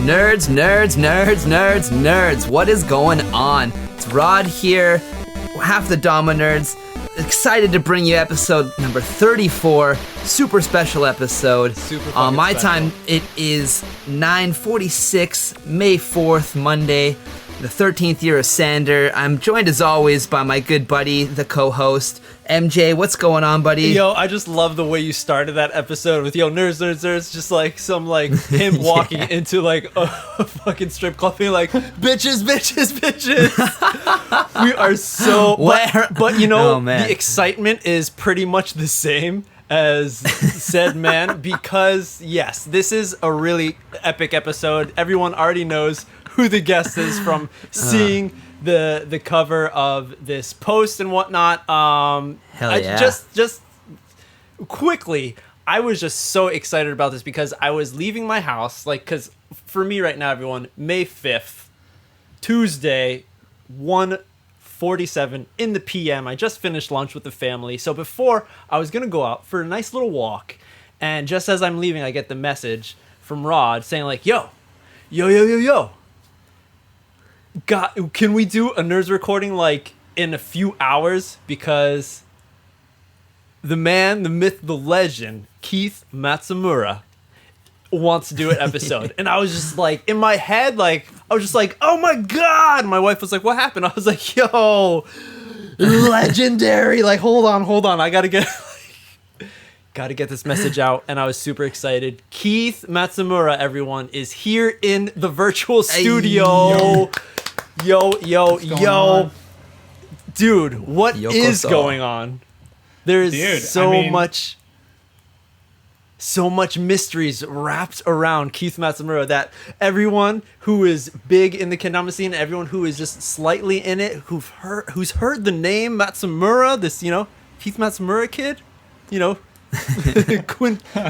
Nerds. What is going on? It's Rod here, half the Dama Nerds. Excited to bring you episode number 34, super special episode. On my time, it is 9:46, May 4th, Monday, the 13th year of Sander. I'm joined as always by my good buddy, the co-host, MJ. What's going on, buddy? Yo, I just love the way you started that episode with nerds, just like some like him walking into like a fucking strip club being like, bitches. We are so, but you know, the excitement is pretty much the same as said man, because yes, this is a really epic episode. Everyone already knows who the guest is from seeing the cover of this post and whatnot. Hell yeah. Just quickly, I was just so excited about this because I was leaving my house, like, because for me right now, everyone, May 5th, Tuesday, 1:47 in the PM. I just finished lunch with the family. So before I was going to go out for a nice little walk, and just as I'm leaving, I get the message from Rod saying like, yo. Can we do a Nerds recording like in a few hours? Because the man, the myth, the legend, Keith Matsumura wants to do an episode. And I was just like, in my head, like, I was just like, oh my God. My wife was like, what happened? I was like, yo, legendary. Like, hold on. I gotta get this message out. And I was super excited. Keith Matsumura, everyone, is here in the virtual studio. Yo. Dude, what is going on? There's so much mysteries wrapped around Keith Matsumura that everyone who is big in the Kendama scene, everyone who is just slightly in it, who's heard the name Matsumura, this, Keith Matsumura kid,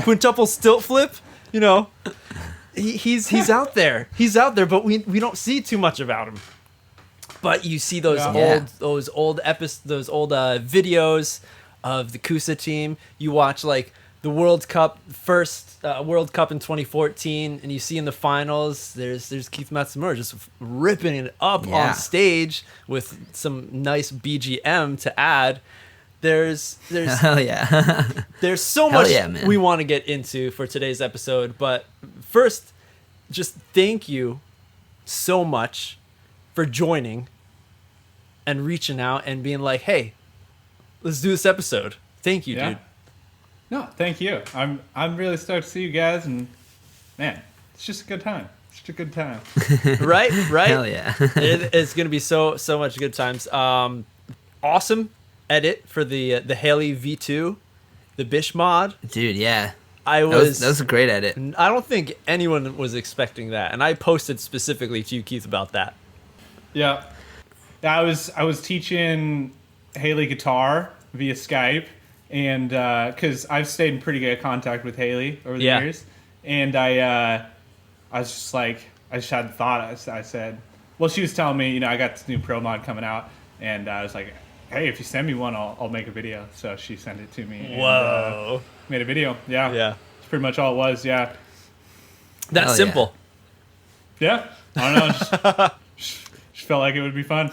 quintuple stilt flip, he's out there. He's out there, but we don't see too much about him. But you see those old videos of the Kusa team. You watch like the World Cup World Cup in 2014, and you see in the finals there's Keith Matsumura just ripping it up on stage with some nice BGM to add. There's hell yeah. There's so much we want to get into for today's episode, but first, just thank you so much for joining and reaching out and being like, hey, let's do this episode. Thank you, dude. No, thank you. I'm really stoked to see you guys, and man, it's just a good time. It's just a good time. Right? Hell yeah. It's gonna be so much good times. Awesome edit for the Haley V2, the Bish mod. Dude, yeah. That was a great edit. I don't think anyone was expecting that, and I posted specifically to you, Keith, about that. Yeah. I was teaching Haley guitar via Skype, and because I've stayed in pretty good contact with Haley over the years, and I was just like, I just had the thought. I said, well, she was telling me, I got this new pro mod coming out, and I was like, hey, if you send me one, I'll make a video. So she sent it to me. Whoa! And, made a video. Yeah. That's pretty much all it was. Yeah. That's simple. Yeah. I don't know. Just felt like it would be fun.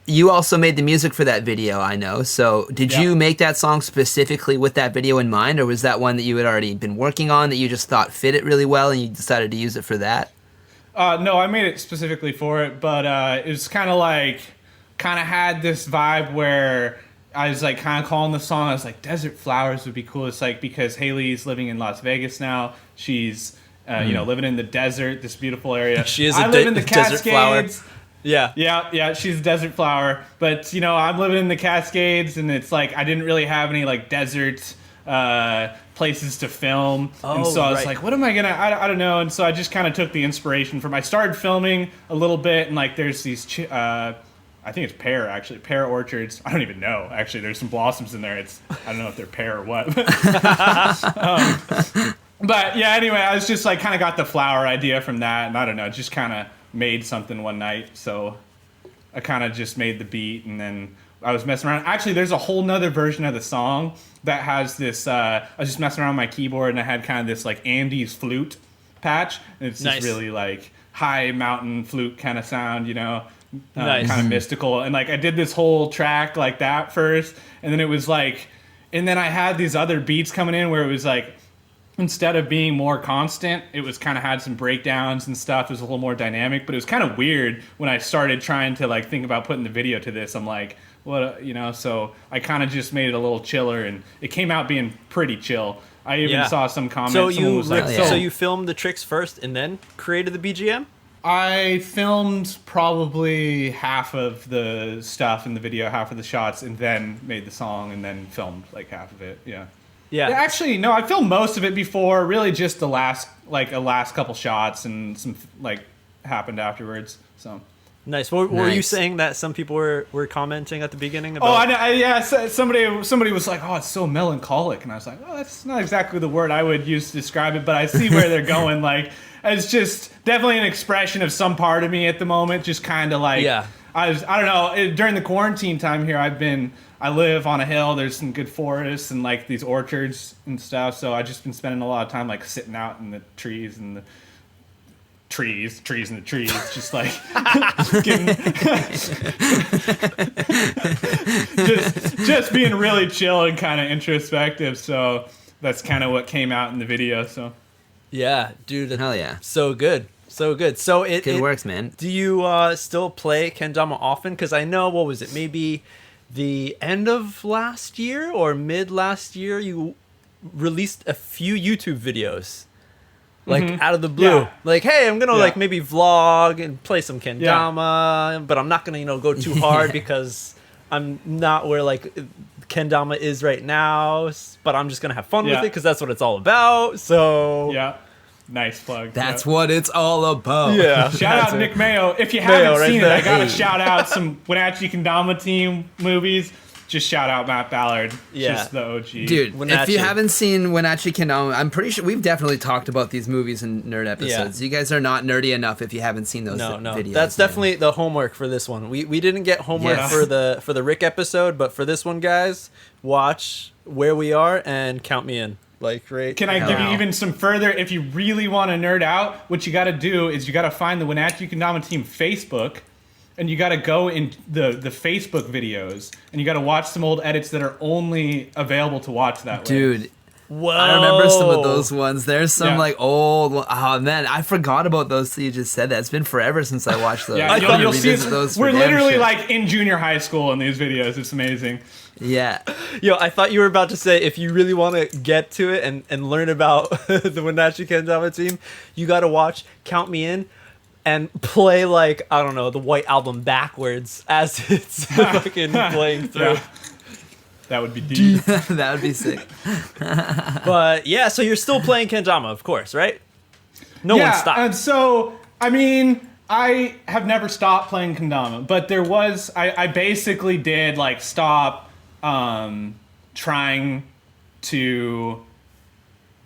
You also made the music for that video, I know. So did you make that song specifically with that video in mind, or was that one that you had already been working on that you just thought fit it really well and you decided to use it for that? No, I made it specifically for it, but it was kind of had this vibe where I was like kind of calling the song, I was like, Desert Flowers would be cool. It's like, because Haley's living in Las Vegas now. She's, living in the desert, this beautiful area. She is I live in the Cascades. Flower. Yeah, she's a desert flower. But, I'm living in the Cascades, and it's like I didn't really have any like desert places to film. And so I was like, what am I gonna, I don't know. And so I just kind of took the inspiration from, I started filming a little bit, and like there's these, I think it's pear orchards. I don't even know. Actually, there's some blossoms in there. I don't know if they're pear or what. But yeah, anyway, I was just like kind of got the flower idea from that, and I don't know, just kind of made something one night. So I kind of just made the beat, and then I was messing around. Actually, there's a whole nother version of the song that has this, I was just messing around with my keyboard, and I had kind of this like Andes flute patch. And it's just really like high mountain flute kind of sound, you know, Nice. kind of mystical. And like I did this whole track like that first, and then it was like, and then I had these other beats coming in where it was like, instead of being more constant, it was kind of had some breakdowns and stuff. It was a little more dynamic, but it was kind of weird when I started trying to like think about putting the video to this. I'm like, what, you know, so I kind of just made it a little chiller, and it came out being pretty chill. I even saw some comments. So someone was like, so you filmed the tricks first and then created the BGM? I filmed probably half of the stuff in the video, half of the shots, and then made the song, and then filmed like half of it. Yeah. Actually, no, I filmed most of it before. Really, just the last couple shots, and some like happened afterwards. So. Nice. Were you saying that some people were commenting at the beginning about? Oh, somebody was like, "Oh, it's so melancholic," and I was like, "Oh, that's not exactly the word I would use to describe it, but I see where they're going." Like, it's just definitely an expression of some part of me at the moment, just kind of like, I don't know. During the quarantine time here, I live on a hill. There's some good forests and like these orchards and stuff. So I've just been spending a lot of time like sitting out in the trees and the trees in the trees, just like getting just being really chill and kind of introspective. So that's kind of what came out in the video. So yeah, dude, hell yeah, so good. So it works, man. Do you still play Kendama often? Because I know, what was it, maybe the end of last year or mid last year, you released a few YouTube videos. Like out of the blue, like, hey, I'm gonna like maybe vlog and play some Kendama, but I'm not gonna go too hard because I'm not where like Kendama is right now. But I'm just gonna have fun with it because that's what it's all about. So nice plug. That's what it's all about. Yeah, shout out Nick Mayo. If you haven't seen it, I gotta shout out some Wenatchee Kendama team movies. Just shout out Matt Ballard. Just the OG. Dude, Wenatchee. If you haven't seen Wenatchee Kendama, I'm pretty sure we've definitely talked about these movies in nerd episodes. You guys are not nerdy enough if you haven't seen those videos. That's definitely the homework for this one. We didn't get homework for the Rick episode, but for this one, guys, watch Where We Are and count me in. Like, right. Can I give you even some further? If you really want to nerd out, what you got to do is you got to find the Wenatchee Kendama team Facebook. And you got to go in the Facebook videos, and you got to watch some old edits that are only available to watch that way. Dude, I remember some of those ones. There's some like old. Oh man, I forgot about those. So you just said that. It's been forever since I watched those. You'll see those. We're literally like in junior high school in these videos. It's amazing. Yeah. Yo, I thought you were about to say, if you really want to get to it and learn about the Wenatchee Kendama team, you got to watch Count Me In. And play, like, I don't know, the White Album backwards as it's fucking playing through. Yeah. That would be deep. That would be sick. But yeah, so you're still playing Kendama, of course, right? No one stopped. And so, I mean, I have never stopped playing Kendama, but there was, I basically did, like, stop trying to...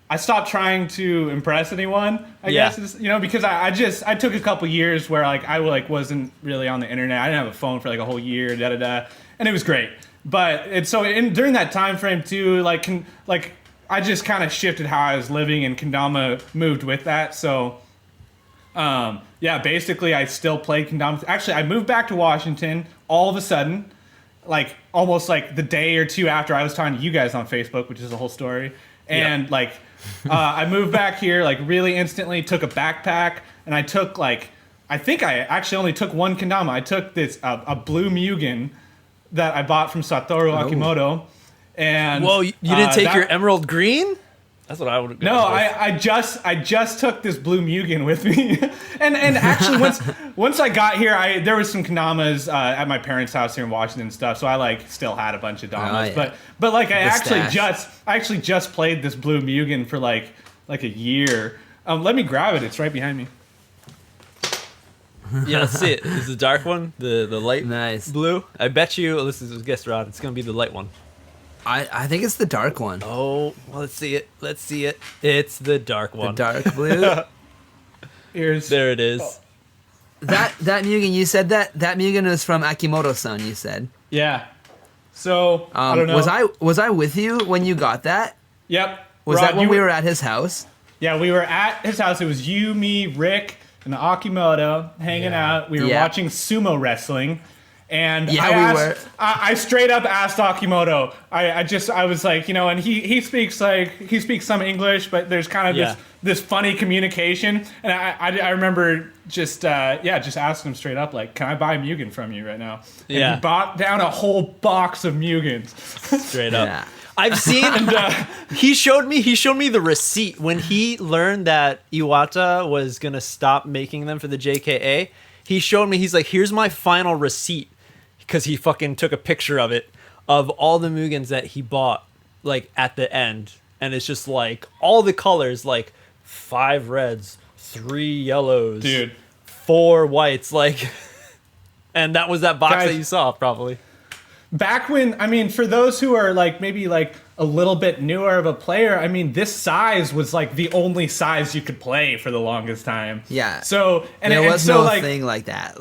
I stopped trying to impress anyone, I guess, because I took a couple years where like I wasn't really on the internet. I didn't have a phone for like a whole year, and it was great. But during that time frame too, like I just kind of shifted how I was living, and Kendama moved with that. So, basically I still play Kendama. Actually, I moved back to Washington all of a sudden, like almost like the day or two after I was talking to you guys on Facebook, which is a whole story, and like. I moved back here like really instantly, took a backpack, and I took like, I think I actually only took one Kendama. I took this, a blue Mugen that I bought from Satoru Akimoto. And whoa, you didn't take your emerald green? That's what I would have. No, I just took this blue Mugen with me, and actually once I got here, there was some Kendamas at my parents' house here in Washington and stuff, so I like still had a bunch of Damas, but like I actually just played this blue Mugen for like a year. Let me grab it; it's right behind me. Yeah, let's see it. This is the dark one, the light blue. I bet you. This is guess Rod. It's gonna be the light one. I think it's the dark one. Oh, well, let's see it. It's the dark one. The dark blue. There it is. Oh. That Mugen, you said that Mugen was from Akimoto-san, you said. Yeah. So, I don't know. Was I with you when you got that? Yep. Was Rod, that when we were at his house? Yeah, we were at his house. It was you, me, Rick, and Akimoto hanging out. We were watching sumo wrestling. And I straight up asked Akimoto. I was like, and he speaks some English, but there's kind of this funny communication. And I remember just asking him straight up, like, can I buy Mugen from you right now? And he bought down a whole box of Mugens. Straight up. Yeah. I've seen, he showed me the receipt when he learned that Iwata was going to stop making them for the JKA. He showed me, he's like, here's my final receipt. Because he fucking took a picture of it, of all the Mugens that he bought, like, at the end. And it's just, like, all the colors, like, 5 reds, 3 yellows, 4 whites, like... And that was that box that you saw, probably. Back when, for those who are, like, maybe, like, a little bit newer of a player, this size was, like, the only size you could play for the longest time. Yeah. So, there was no thing like that.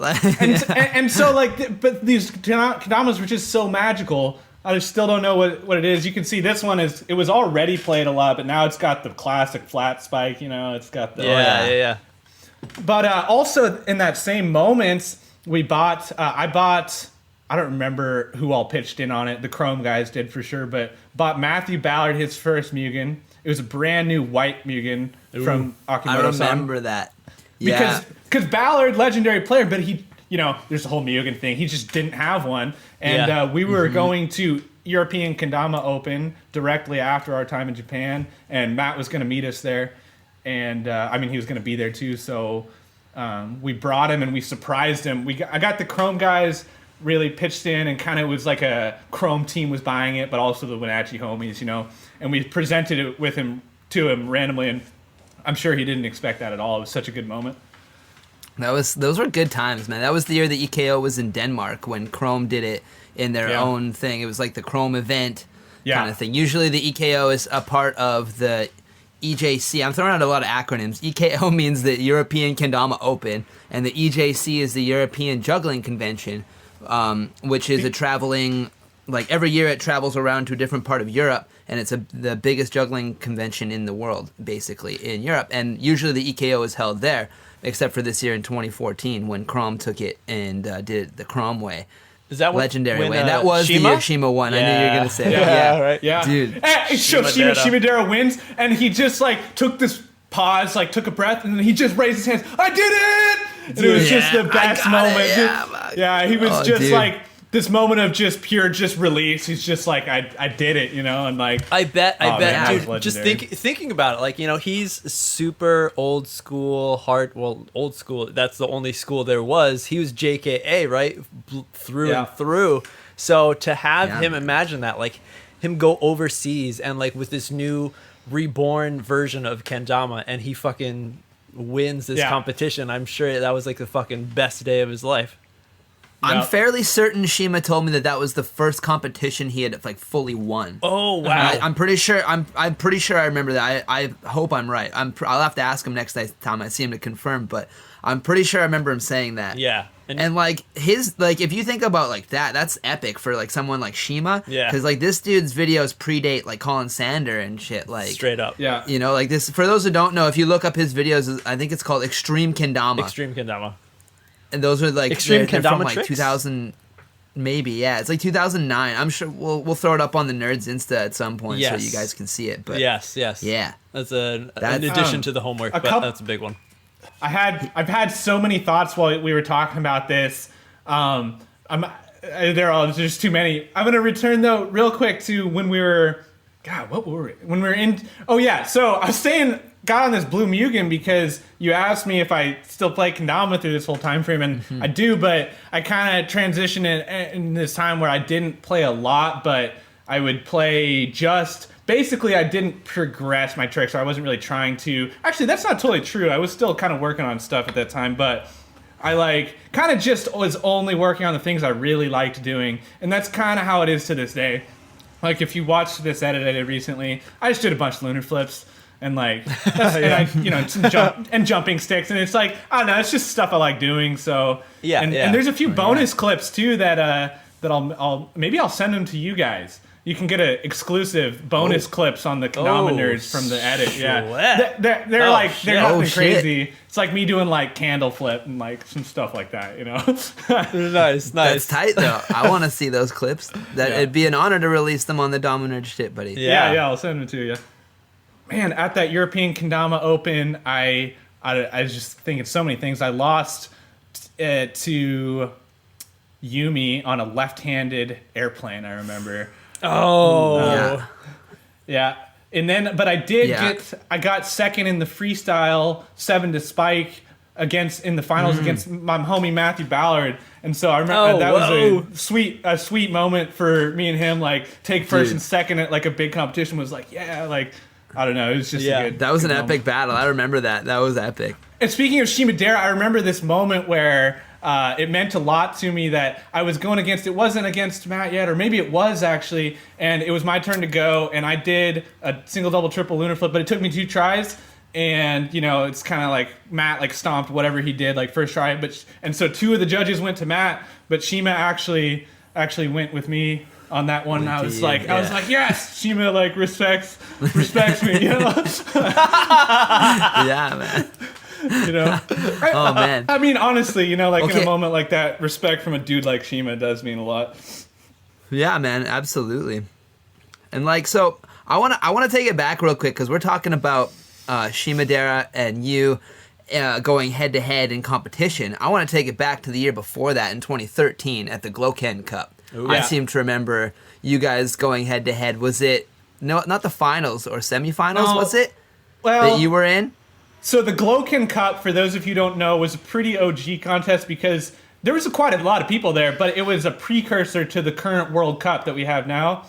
and so, like, but these Kendamas were just so magical. I just still don't know what it is. You can see this one it was already played a lot, but now it's got the classic flat spike, it's got the... Yeah. But also, in that same moment, I don't remember who all pitched in on it. The Chrome guys did for sure, but bought Matthew Ballard his first Mugen. It was a brand new white Mugen from Akimoto. I remember that. Yeah. Because Ballard, legendary player, but he, there's the whole Mugen thing. He just didn't have one. And we were going to European Kendama Open directly after our time in Japan, and Matt was going to meet us there. And, he was going to be there too, so we brought him and we surprised him. I got the Chrome guys really pitched in, and kind of was like a Chrome team was buying it, but also the Wenatchee homies, and we presented it to him randomly, and I'm sure he didn't expect that at all. It was such a good moment. Those were good times, man. That was the year that EKO was in Denmark when Chrome did it in their own thing. It was like the Chrome event kind of thing. Usually the EKO is a part of the EJC. I'm throwing out a lot of acronyms. EKO means the European Kendama Open, and the EJC is the European Juggling Convention, which is a traveling, like, every year it travels around to a different part of Europe, and it's the biggest juggling convention in the world, basically, in Europe. And usually the EKO is held there, except for this year in 2014 when Chrome took it and did it the Chrome way. Is that legendary way? And that was the year Shima won. Yeah. I knew you were going to say that. Yeah, right. Yeah. Dude. Shimadera wins, and he just, like, took this pause, like, took a breath, and then he just raised his hands. I did it! And it was just the best moment. He was like this moment of just pure release. He's just like, I did it, and like... I bet, dude, just thinking about it, like, he's super old school, old school, that's the only school there was. He was JKA, right? Through and through. So to have him imagine that, like, him go overseas and, like, with this new reborn version of Kendama, and he fucking wins this competition, I'm sure that was, like, the fucking best day of his life. I'm fairly certain Shima told me that was the first competition he had, like, fully won. Oh wow! I'm pretty sure. I'm pretty sure I remember that. I hope I'm right. I'll have to ask him next time I see him to confirm. But I'm pretty sure I remember him saying that. Yeah. And like if you think about like that's epic for like someone like Shima. Yeah. Because like this dude's videos predate like Colin Sander and shit. Like straight up. Yeah. Like this. For those who don't know, if you look up his videos, I think it's called Extreme Kendama. Extreme Kendama. And those are like Extreme they're Kendama from like tricks? 2000, maybe. Yeah, it's like 2009. I'm sure we'll throw it up on the Nerds Insta at some point so you guys can see it. But yes, yeah, that's an addition to the homework, but that's a big one. I've had so many thoughts while we were talking about this. There's too many. I'm gonna return though real quick to when we were. God, what were we? When we were in. Oh yeah, so I was saying. Got on this blue Mugen because you asked me if I still play Kendama through this whole time frame, and I do, but I kind of transitioned in this time where I didn't play a lot, but I would play basically I didn't progress my tricks, so I wasn't really trying to. Actually, that's not totally true. I was still kind of working on stuff at that time, but I like kind of just was only working on the things I really liked doing, and that's kind of how it is to this day. Like if you watched this edit I did recently, I just did a bunch of lunar flips. And like, and jumping sticks, and it's like I don't know, it's just stuff I like doing. So and there's a few bonus clips too that I'll send them to you guys, You can get an exclusive bonus clips on the Kendama nerds from the edit. Yeah, they're shit. nothing shit. crazy. It's like me doing like candle flip and like some stuff like that. You know. Nice. That's tight though. I want to see those clips. It'd be an honor to release them on the Dama Nerd shit, buddy. Yeah. I'll send them to you. Man, at that European Kendama Open, I was just thinking so many things. I lost to Yumi on a left-handed airplane. I remember. Oh. Yeah. And then, but I got second in the freestyle 7 to Spike in the finals against my homie Matthew Ballard. And so I remember that was a sweet moment for me and him, like take first and second at like a big competition. Was like, I don't know. It was just a good. That was an moment. epic battle. I remember that. That was epic. And speaking of Shimadera, I remember this moment where it meant a lot to me that I was going against, it wasn't against Matt yet, or maybe it was actually, and it was my turn to go, and I did a single, double, triple lunar flip, but it took me 2 tries, and, you know, it's kind of like Matt, like, stomped whatever he did, like, first try, and so 2 of the judges went to Matt, but Shima actually went with me on that one, and I was like, yes, Shima, like, respects me, you know? Yeah, man. You know? Oh, man. I mean, honestly, you know, like in a moment like that, respect from a dude like Shima does mean a lot. Yeah, man, absolutely. And like, so I want to take it back real quick because we're talking about Shimadera and you going head to head in competition. I want to take it back to the year before that in 2013 at the Gloken Cup. Ooh, I seem to remember you guys going head to head. Was it not the finals or semifinals? Was it that you were in? So the Gloken Cup, for those of you who don't know, was a pretty OG contest because there was quite a lot of people there, but it was a precursor to the current World Cup that we have now.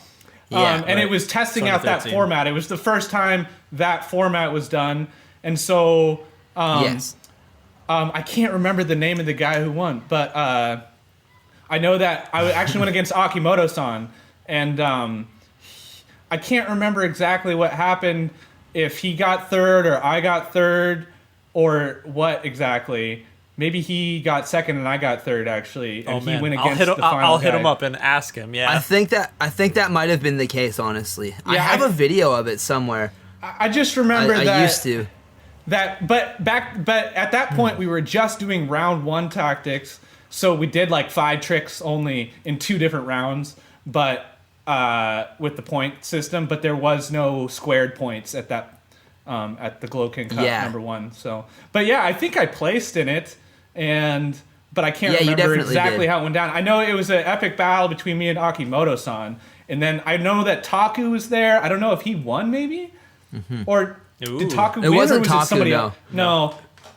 And it was testing out that format. It was the first time that format was done. And so I can't remember the name of the guy who won, but I know that I actually went against Akimoto-san. And I can't remember exactly what happened, if he got third or I got third or what exactly. Maybe he got second and I got third, actually. And he went against the final I'll hit guy. him up and ask him, yeah. I think that might have been the case, honestly. Yeah, I have a video of it somewhere. I just remember that. I used to. But at that point, we were just doing round 1 tactics. So we did like 5 tricks only in 2 different rounds. But with the point system, but there was no squared points at that at the Gloken Cup number 1. So, but yeah, I think I placed in it, but I can't remember exactly how it went down. I know it was an epic battle between me and Akimoto-san, and then I know that Taku was there. I don't know if he won, maybe, or did Taku win? It wasn't or was Taku, it somebody no. else? No.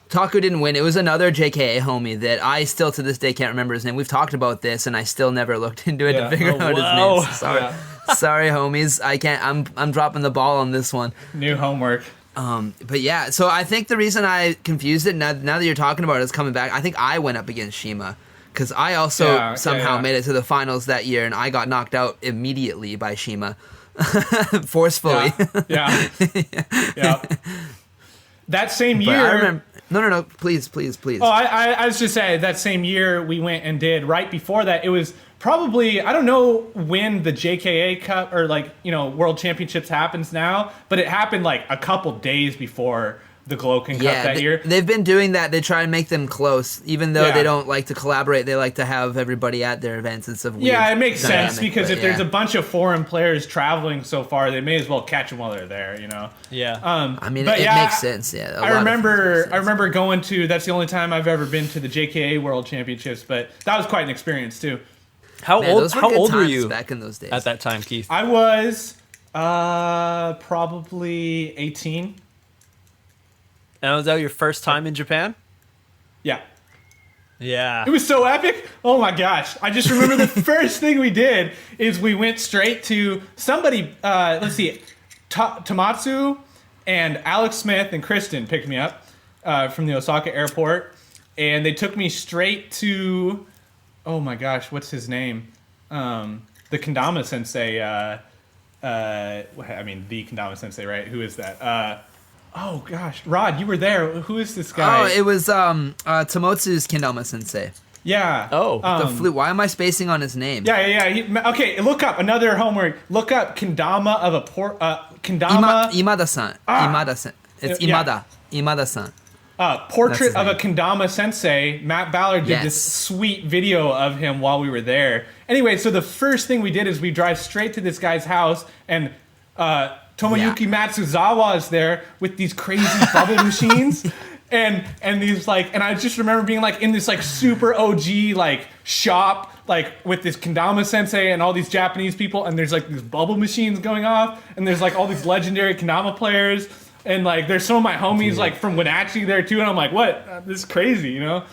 Taku didn't win. It was another JKA homie that I still to this day can't remember his name. We've talked about this, and I still never looked into it to figure out his name. So sorry, sorry, homies. I can't. I'm dropping the ball on this one. New homework. But yeah, so I think the reason I confused it now that you're talking about it is coming back. I think I went up against Shima because I also somehow made it to the finals that year, and I got knocked out immediately by Shima, forcefully. Yeah. That same year. I remember. No. Please. Oh, I was just saying that same year we went and did right before that. It was probably, I don't know when the JKA Cup or like, you know, World Championships happens now, but it happened like a couple days before the Gloken Cup that year. They've been doing that. They try and make them close, even though they don't like to collaborate. They like to have everybody at their events. It's a weird it makes dynamic, sense because if there's a bunch of foreign players traveling so far, they may as well catch them while they're there, you know? Yeah. I mean, it makes sense. Yeah. I remember going to, that's the only time I've ever been to the JKA World Championships, but that was quite an experience too. How old were you back in those days? at that time, Keith? I was probably 18. And was that your first time in Japan? Yeah. Yeah. It was so epic. Oh my gosh. I just remember the first thing we did is we went straight to somebody, let's see, Tomatsu and Alex Smith and Kristen picked me up from the Osaka airport. And they took me straight to, oh my gosh, what's his name? The Kendama sensei. I mean, the Kendama sensei, right? Who is that? Oh gosh, Rod, you were there. Who is this guy? Oh, it was Tomotsu's Kendama sensei. Yeah. Oh. The flute. Why am I spacing on his name? Yeah. Okay, look up another homework. Look up Kendama of a Kendama. Imada-san. Imada-san. It's Yeah. Imada-san. Portrait That's his of a name. Kendama sensei. Matt Ballard did this Yes. sweet video of him while we were there. Anyway, so the first thing we did is we drive straight to this guy's house, and Tomoyuki Matsuzawa is there with these crazy bubble machines. And these and I just remember being in this super OG shop with this Kendama sensei and all these Japanese people, and there's these bubble machines going off, and there's all these legendary Kendama players, and there's some of my homies from Wenatchee there too, and I'm like, what? This is crazy, you know?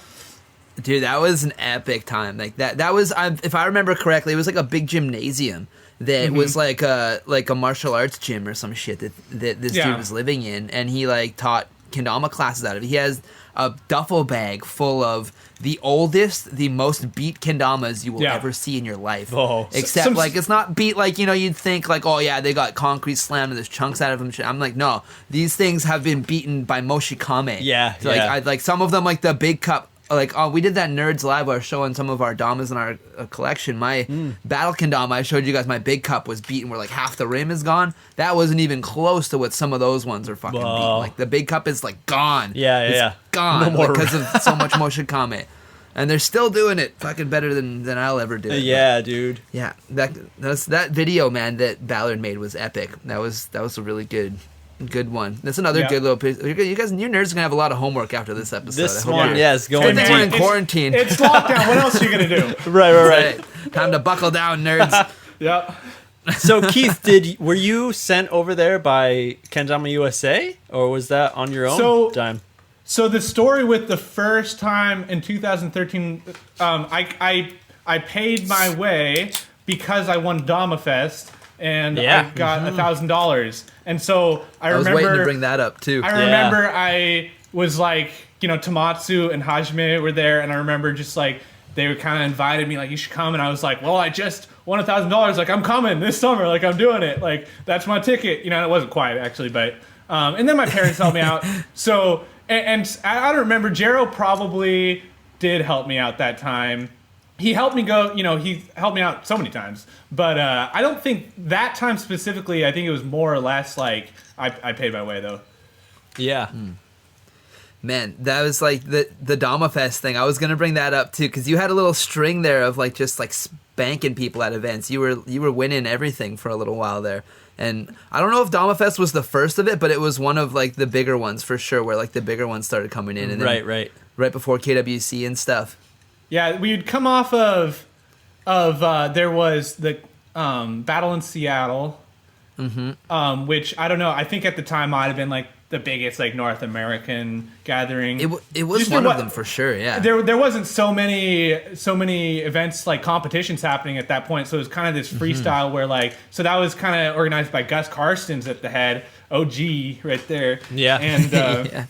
Dude, that was an epic time. That was, if I remember correctly, it was a big gymnasium that was like a martial arts gym or some shit that this dude was living in, and he taught Kendama classes out of it. He has a duffel bag full of the oldest, the most beat Kendamas you will ever see in your life. Oh. Except it's not beat you'd think oh yeah, they got concrete slammed and there's chunks out of them. I'm no, these things have been beaten by Moshikame. Yeah. So, I some of them the big cup. We did that Nerds Live where I was showing some of our Damas in our collection. My Battle Kendama, I showed you guys my big cup was beaten where half the rim is gone. That wasn't even close to what some of those ones are fucking beaten. The big cup is gone. Yeah. Gone No more. because of so much Moshikame. And they're still doing it fucking better than I'll ever do it. Yeah, dude. Yeah, that video, man, that Ballard made was epic. That was a really good one. That's another good little piece. You guys, you nerds are gonna have a lot of homework after this episode. This one, yes, going Hey, deep. we're in quarantine. It's lockdown. What else are you gonna do? Right. Time to buckle down, nerds. Yep. So Keith, were you sent over there by Kendama USA, or was that on your own time? So the story with the first time in 2013, I paid my way because I won Dama Fest, and I got $1,000. And so I was remember waiting to bring that up too. I remember I was Tomatsu and Hajime were there, and I remember just they were kind of invited me you should come, and I was like, well, I just won $1,000. I'm coming this summer. I'm doing it. That's my ticket. It wasn't quite actually, but and then my parents helped me out. So and I don't remember. Jero probably did help me out that time. He helped me go, he helped me out so many times. But I don't think that time specifically, I think it was more or less I paid my way, though. Yeah. Man, that was the Dama Fest thing. I was going to bring that up, too, because you had a little string there of just spanking people at events. You were winning everything for a little while there. And I don't know if Dama Fest was the first of it, but it was one of the bigger ones for sure, where the bigger ones started coming in. And then right before KWC and stuff. Yeah, we'd come off of there was the Battle in Seattle, which I don't know. I think at the time might have been the biggest North American gathering. It was just one of them for sure. Yeah, there wasn't so many events competitions happening at that point. So it was kind of this freestyle where so that was kind of organized by Gus Karstens at the head, OG right there. Yeah,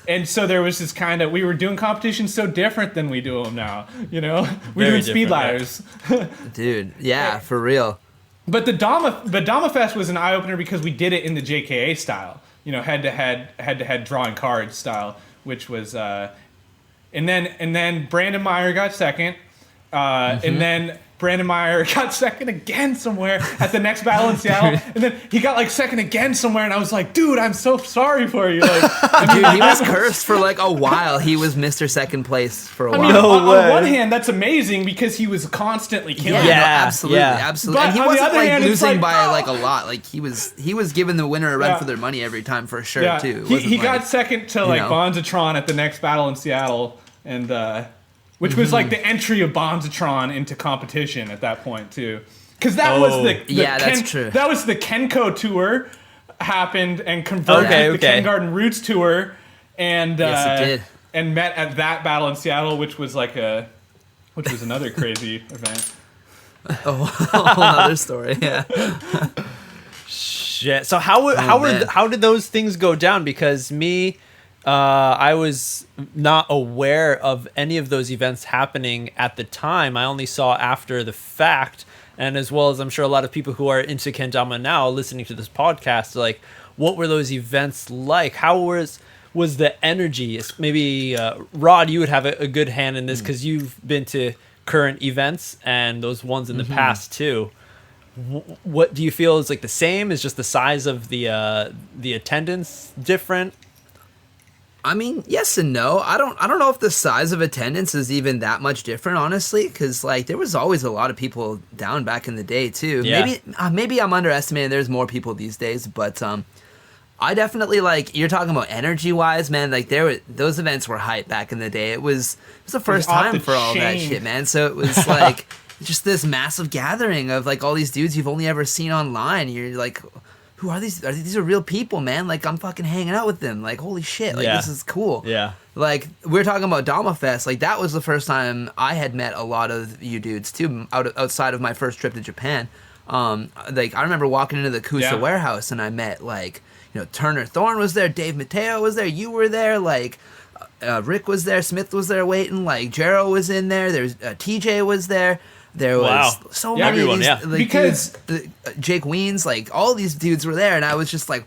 And so there was this we were doing competitions so different than we do them now, We're Very doing speed different, ladders. dude. Yeah, for real. But the Dama Fest was an eye opener because we did it in the JKA style, head to head drawing cards style, which was and then Brandon Meyer got second, and then Brandon Meyer got second again somewhere at the next battle in Seattle, and then he got second again somewhere, and I was like, dude, I'm so sorry for you. Dude, he was cursed for a while. He was Mr. Second Place for a while. On one hand, that's amazing because he was constantly killing. Yeah, no, absolutely. But and he on wasn't the other hand, losing it's by a lot. He was giving the winner a run for their money every time for sure too. He got second to Bonzatron at the next battle in Seattle, and which was the entry of Bonzatron into competition at that point too, because that was that's true. That was the Kenko tour happened and converted the Ken Garden Roots tour, and yes, it did. And met at that battle in Seattle, which was another crazy event. A whole other story. Yeah. Shit. So how did those things go down? Because I was not aware of any of those events happening at the time. I only saw after the fact, and as well as I'm sure a lot of people who are into Kendama now listening to this podcast, what were those events like? was the energy? Maybe Rod, you would have a good hand in this because you've been to current events and those ones in the past too. What do you feel is like the same? Is just the size of the attendance different? I mean, yes and no. I don't know if the size of attendance is even that much different, honestly, because like there was always a lot of people down back in the day too. Yeah. Maybe I'm underestimating. There's more people these days, but I definitely like you're talking about energy wise, man. Like those events were hype back in the day. It was the first time for all that shit, man. So it was like just this massive gathering of like all these dudes you've only ever seen online. You're like, who are these? These are real people, man. Like, I'm fucking hanging out with them. Like, holy shit. Like, this is cool. Yeah. Like, we're talking about Dama Fest. Like, that was the first time I had met a lot of you dudes, too, outside of my first trip to Japan. Like, I remember walking into the Kusa warehouse, and I met, like, Turner Thorne was there, Dave Mateo was there, you were there, like, Rick was there, Smith was there waiting, like, Jero was in there, there's TJ was there. There was so many everyone, of these, like, because dudes, Jake Weens, like all these dudes were there, and I was just like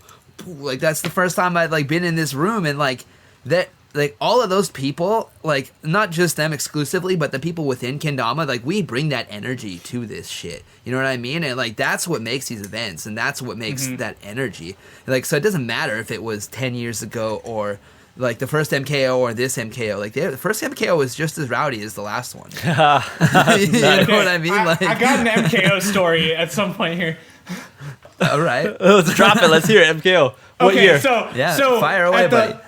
that's the first time I'd like been in this room, and like that, like all of those people, like not just them exclusively, but the people within Kendama, like we bring that energy to this shit. You know what I mean? And like that's what makes these events, and that's what makes that energy. Like so, it doesn't matter if it was 10 years ago or like the first MKO or this MKO, like the first MKO was just as rowdy as the last one. You know what I mean? I got an MKO story at some point here. All right, Let's drop it. Let's hear it. MKO. What year? So fire away, buddy.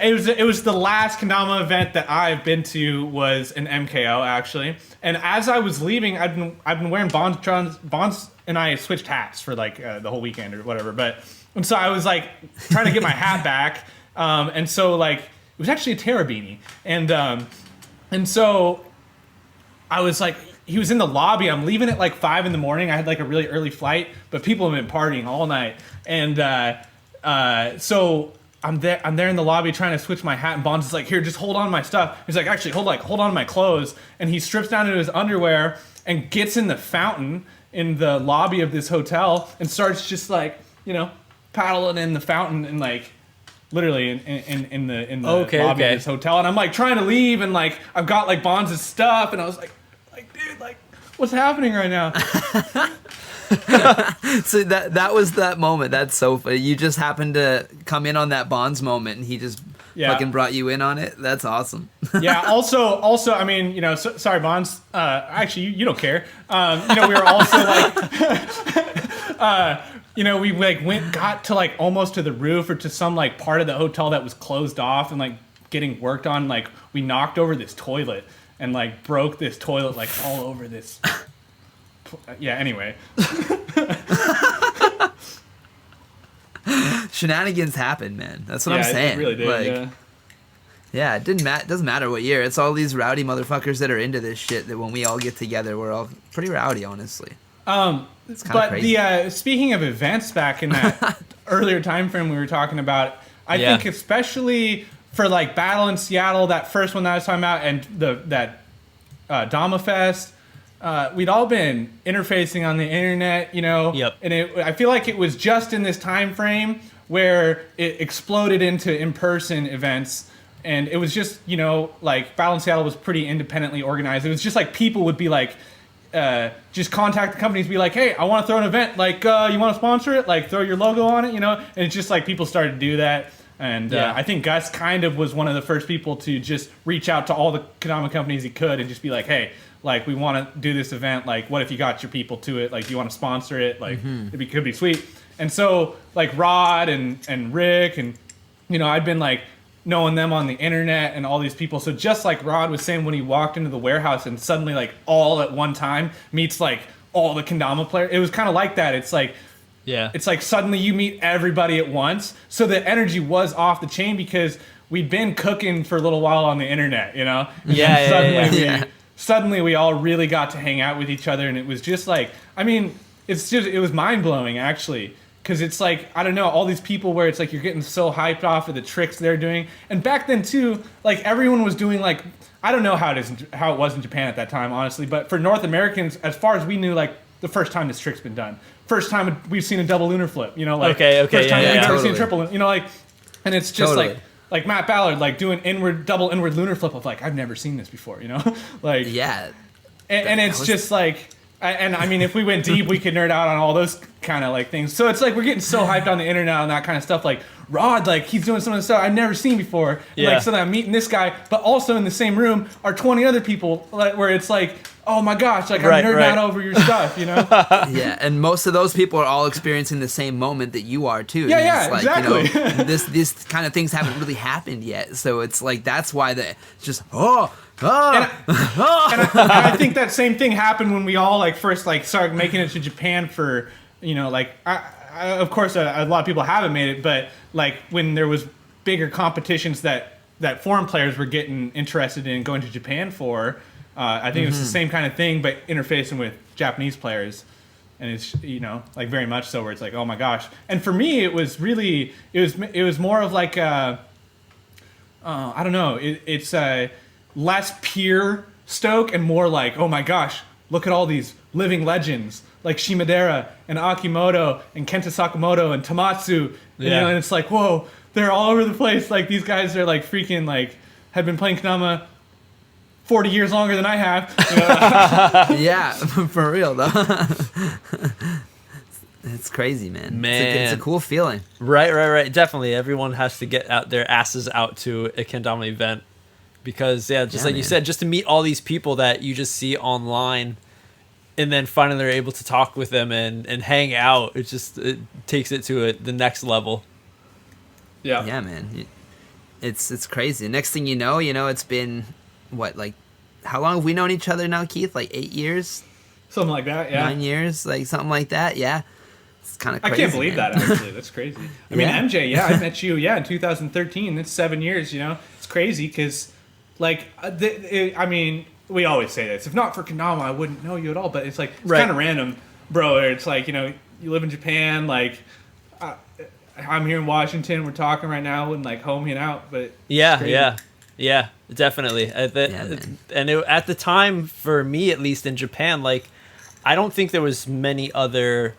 It was the last Kendama event that I've been to was an MKO actually, and as I was leaving, I've been wearing Bonds and I switched hats for like the whole weekend or whatever, and so I was like trying to get my hat back. And so like it was actually a Terra beanie, and so I was like, he was in the lobby. I'm leaving at like 5 a.m. I had like a really early flight, but people have been partying all night, and so I'm there in the lobby trying to switch my hat, and Bonds is like, here, just hold on to my stuff. He's like, actually, hold on to my clothes, and he strips down into his underwear and gets in the fountain in the lobby of this hotel and starts just like paddling in the fountain and like. Literally in the lobby of this hotel, and I'm like trying to leave, and like I've got like Bonds' stuff, and I was like dude, like what's happening right now? So that was that moment. That's so funny. You just happened to come in on that Bonds moment, and he just fucking brought you in on it. That's awesome. Yeah. Also, I mean, sorry, Bonds. Actually, you don't care. We were also like. We like got to like almost to the roof or to some like part of the hotel that was closed off and like getting worked on. Like we knocked over this toilet and like broke this toilet like all over this. Yeah. Anyway. Shenanigans happen, man. That's what I'm saying. It really did. Like, yeah, it doesn't matter what year. It's all these rowdy motherfuckers that are into this shit that when we all get together, we're all pretty rowdy, honestly. But crazy. Speaking of events back in that earlier time frame we were talking about, I think especially for like Battle in Seattle, that first one that I was talking about, and that Dama Fest, we'd all been interfacing on the internet, Yep. And I feel like it was just in this time frame where it exploded into in-person events. And it was just, like Battle in Seattle was pretty independently organized. It was just like people would be like, just contact the companies, be like, hey, I want to throw an event, like you want to sponsor it, like throw your logo on it, and it's just like people started to do that, and I think Gus kind of was one of the first people to just reach out to all the Kendama companies he could and just be like, hey, like we want to do this event, like what if you got your people to it, like do you want to sponsor it, like it could be sweet. And so like Rod and Rick and I'd been like knowing them on the internet and all these people. So just like Rod was saying, when he walked into the warehouse and suddenly like all at one time meets like all the Kendama players, it was kind of like that. It's like, it's like suddenly you meet everybody at once. So the energy was off the chain because we'd been cooking for a little while on the internet, Suddenly we all really got to hang out with each other, and it was just like, I mean, it was mind blowing actually. Because it's like, I don't know, all these people where it's like you're getting so hyped off of the tricks they're doing. And back then, too, like everyone was doing like, I don't know how it was in Japan at that time, honestly. But for North Americans, as far as we knew, like the first time this trick's been done. First time we've seen a double lunar flip, like okay, first time we've ever totally. seen a triple, like, and it's just like, like Matt Ballard, like doing double inward lunar flip of like, I've never seen this before, like Yeah. and it's just like, and I mean, if we went deep, we could nerd out on all those kind of like things. So it's like we're getting so hyped on the internet on that kind of stuff. Like Rod, like he's doing some of the stuff I've never seen before. And, Yeah. like so that I'm meeting this guy, but also in the same room are 20 other people, like, where it's like, oh my gosh, like I'm nerding out over your stuff, Yeah, and most of those people are all experiencing the same moment that you are too. Yeah, It's like, exactly. This kind of things haven't really happened yet, so it's like that's why it's just And I think that same thing happened when we all like first like started making it to Japan for like of course a lot of people haven't made it, but like when there was bigger competitions that foreign players were getting interested in going to Japan for, I think it was the same kind of thing, but interfacing with Japanese players, and it's like very much so where it's like, oh my gosh. And for me it was really it was more of like I don't know, it's less pure stoke and more like, oh my gosh, look at all these living legends like Shimadera and Akimoto and Kenta Sakamoto and Tamatsu. And it's like, whoa, they're all over the place. Like these guys are like freaking like have been playing Kendama 40 years longer than I have. Yeah, for real though. It's crazy, man. It's a cool feeling. Right. Definitely, everyone has to get out their asses out to a Kendama event. Because, you said, just to meet all these people that you just see online and then finally they're able to talk with them and hang out, it takes it to the next level. Yeah. Yeah, man. It's crazy. Next thing you know, it's been, what, like, how long have we known each other now, Keith? Like 8 years? Something like that, yeah. 9 years? Like, something like that, yeah. It's kind of crazy. I can't believe that, actually. That's crazy. I mean, MJ, I met you, in 2013. That's 7 years, It's crazy because... Like, I mean, we always say this. If not for Kendama, I wouldn't know you at all. But it's like, it's kind of random, bro. It's like, you live in Japan. Like, I'm here in Washington. We're talking right now and like homing out. But yeah, definitely. At the time, for me at least in Japan, like, I don't think there was many other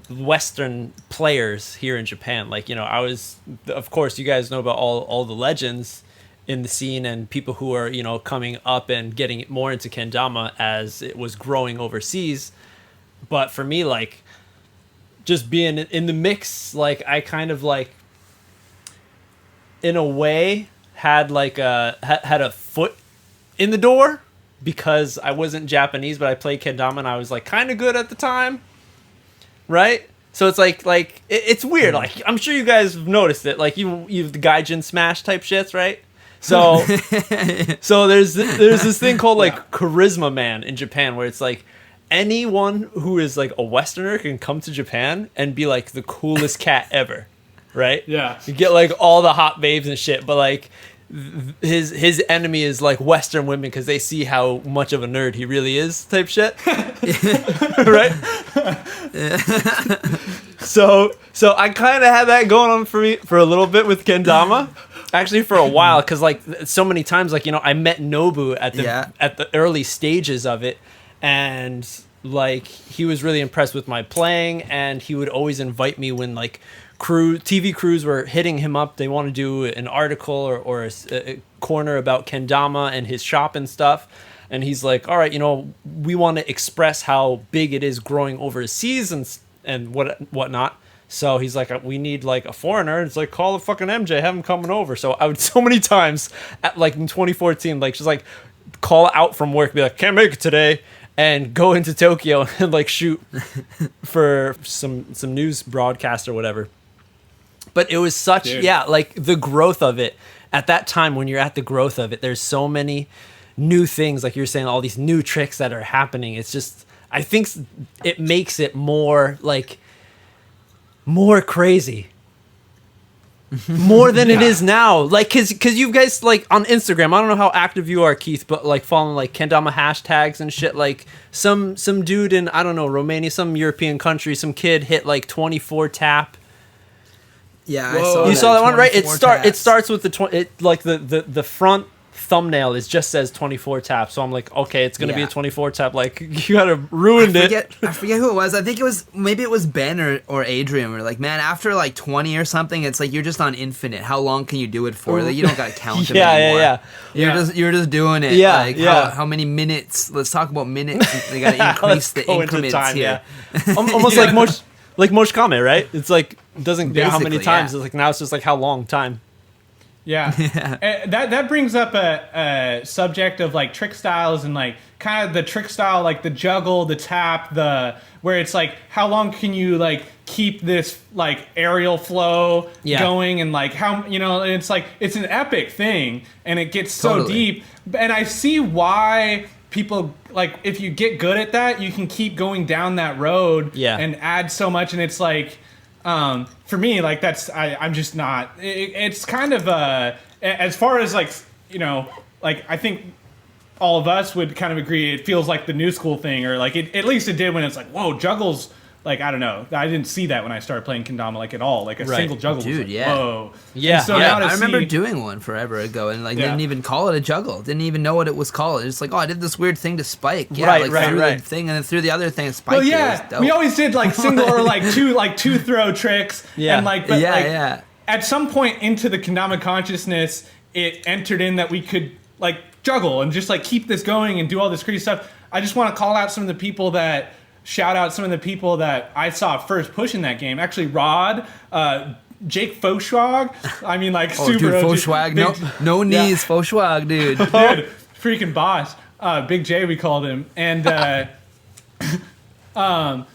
Western players here in Japan. Like, I was, of course, you guys know about all the legends in the scene and people who are coming up and getting more into Kendama as it was growing overseas. But for me, like, just being in the mix, like, I kind of like in a way had like had a foot in the door because I wasn't Japanese, but I played Kendama and I was like kind of good at the time, right? So it's like it's weird. Like, I'm sure you guys have noticed it. Like, you've the Gaijin Smash type shits, right? So there's this thing called like Carisma Man in Japan, where it's like anyone who is like a Westerner can come to Japan and be like the coolest cat ever, right? Yeah. You get like all the hot babes and shit, but like his enemy is like Western women because they see how much of a nerd he really is, type shit. Right? So I kind of had that going on for me for a little bit with Kendama. Actually, for a while, because like so many times, like I met Nobu at the early stages of it, and like he was really impressed with my playing, and he would always invite me when like TV crews were hitting him up. They want to do an article or a corner about Kendama and his shop and stuff, and he's like, all right, we want to express how big it is growing overseas and whatnot. So he's like, we need like a foreigner. It's like, call the fucking MJ, have him coming over. So I would so many times at like in 2014, like just like call out from work, be like, can't make it today, and go into Tokyo and like shoot for some news broadcast or whatever. But it was such, like the growth of it at that time. When you're at the growth of it, there's so many new things, like you're saying, all these new tricks that are happening. It's just, I think it makes it more like more crazy, more than it is now. Like, cause you guys like on Instagram, I don't know how active you are, Keith, but like following like Kendama hashtags and shit. Like some dude in, I don't know, Romania, some European country, some kid hit like 24 tap. Yeah, you saw that one, right? It starts with the the front thumbnail is just says 24 tap. So I'm like, okay, it's gonna be Yeah. a 24 tap. Like you gotta ruined it. I forget who it was. I think maybe it was Ben or Adrian. We're like, man, after like 20 or something, it's like you're just on infinite. How long can you do it for? Like, you don't gotta count them anymore. You're just doing it. Yeah, like, yeah. How many minutes? Let's talk about minutes. They gotta increase the go into increments time, here. Almost like Mosh Kame, right? It's like doesn't do how many Basically, times. yeah. It's like now it's just like how long time. Yeah. That brings up a subject of like trick styles and like kind of the trick style, like the juggle, the tap, where it's like how long can you like keep this like aerial flow going, and like how, you know, it's like it's an epic thing and it gets so deep. And I see why people, like, if you get good at that, you can keep going down that road and add so much. And it's like, for me, like, I'm just not, it's kind of, as far as like, you know, like, I think all of us would kind of agree it feels like the new school thing, or like, at least it did when it's like, whoa, juggles. Like, I don't know. I didn't see that when I started playing Kendama, like, at all. Like, a single juggle was like, whoa. Yeah. And so I remember doing one forever ago and, like, didn't even call it a juggle. Didn't even know what it was called. It's like, oh, I did this weird thing to spike. Yeah, threw the thing and then threw the other thing and spiked it. It was dope. We always did, like, single or, like, two throw tricks. Yeah. And, like, but, at some point into the Kendama consciousness, it entered in that we could, like, juggle and just, like, keep this going and do all this crazy stuff. I just want to call out some of the people that... Shout out some of the people that I saw first pushing that game. Actually, Rod, Jake Foschwag. I mean, like, super. Dude, Foschwag. No knees, Foschwag, dude. Dude, freaking boss. Big J, we called him. And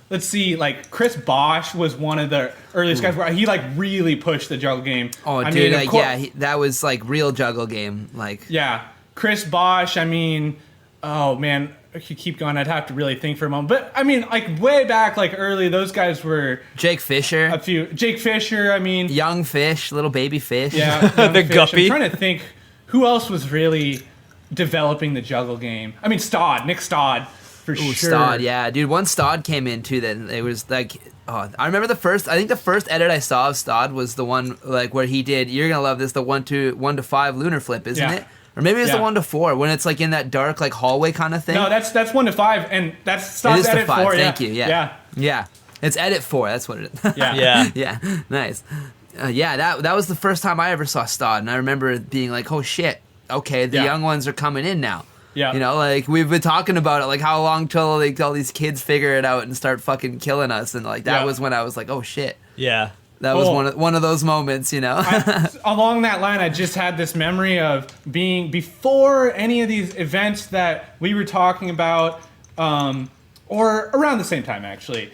let's see, like, Chris Bosch was one of the earliest guys where he, like, really pushed the juggle game. Oh, I dude, mean, that was, like, real juggle game. Like, yeah. Chris Bosch, I mean, oh, man. If you keep going, I'd have to really think for a moment. But I mean, like, way back, like, early, those guys were Jake Fisher. Jake Fisher, I mean, young fish, little baby fish. Yeah, the fish. guppy. I'm trying to think who else was really developing the juggle game. I mean, Nick Stodd, for sure. Stodd, yeah, dude. Once Stodd came in too, then it was like, oh, I remember the first edit I saw of Stodd was the one, like, where he did, you're gonna love this, the 1 to 5 lunar flip, isn't it? Or maybe it's the 1 to 4 when it's like in that dark, like, hallway kind of thing. No, that's 1 to 5, and that's Stodd's edit 4. Thank you. Yeah. It's edit 4. That's what it is. Yeah. Nice. That was the first time I ever saw Stodd, and I remember being like, oh shit, okay, the young ones are coming in now. Yeah. You know, like, we've been talking about it, like, how long till, like, all these kids figure it out and start fucking killing us, and, like, that was when I was like, oh shit. Yeah. That was one of those moments, you know. Along that line, I just had this memory of being before any of these events that we were talking about, or around the same time, actually.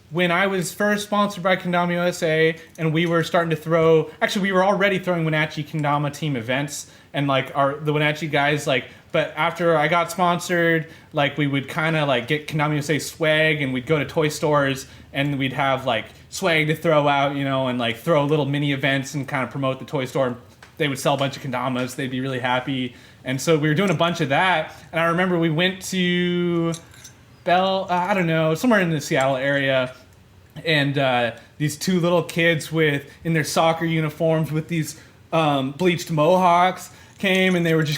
When I was first sponsored by Kendama USA, and we were starting to throw. Actually, we were already throwing Wenatchee Kendama team events, and like the Wenatchee guys, like. But after I got sponsored, like, we would kind of like get Kendama USA swag, and we'd go to toy stores, and we'd have like swag to throw out, you know, and like throw little mini events and kind of promote the toy store. They would sell a bunch of Kendamas. They'd be really happy. And so we were doing a bunch of that. And I remember we went to I don't know, somewhere in the Seattle area. And these two little kids in their soccer uniforms with these bleached mohawks came, and they were just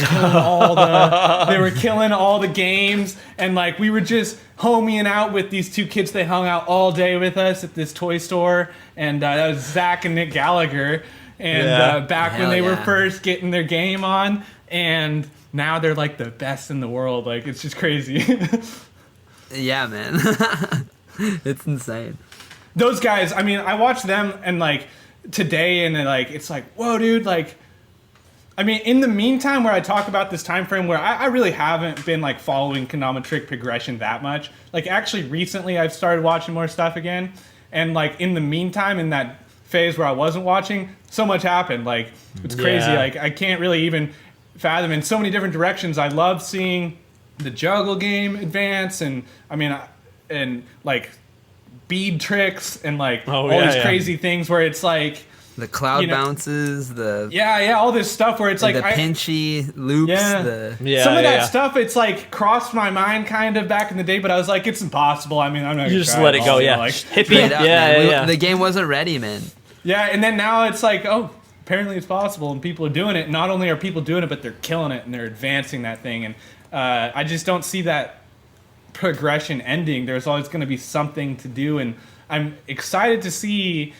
killing all the games, and like we were just homieing out with these two kids. They hung out all day with us at this toy store, and that was Zach and Nick Gallagher, and back when they were first getting their game on, and now they're like the best in the world. Like, it's just crazy. Yeah, man. It's insane. Those guys, I mean, I watch them and like today, and like it's like, whoa, dude, like, I mean, in the meantime, where I talk about this time frame where I really haven't been like following Kendama trick progression that much. Like, actually, recently I've started watching more stuff again, and like in the meantime, in that phase where I wasn't watching, so much happened. Like, it's crazy. Like, I can't really even fathom in so many different directions. I love seeing the juggle game advance, and I mean, and like bead tricks and like all these crazy things where it's like. The cloud bounces, all this stuff where it's like the pinchy loops. Some of that stuff, it's like crossed my mind kind of back in the day, but I was like, it's impossible. I mean, I'm not. You just let it go, Like, hippie. The game wasn't ready, man. Yeah, and then now it's like, oh, apparently it's possible, and people are doing it. Not only are people doing it, but they're killing it, and they're advancing that thing. And I just don't see that progression ending. There's always going to be something to do, and I'm excited to see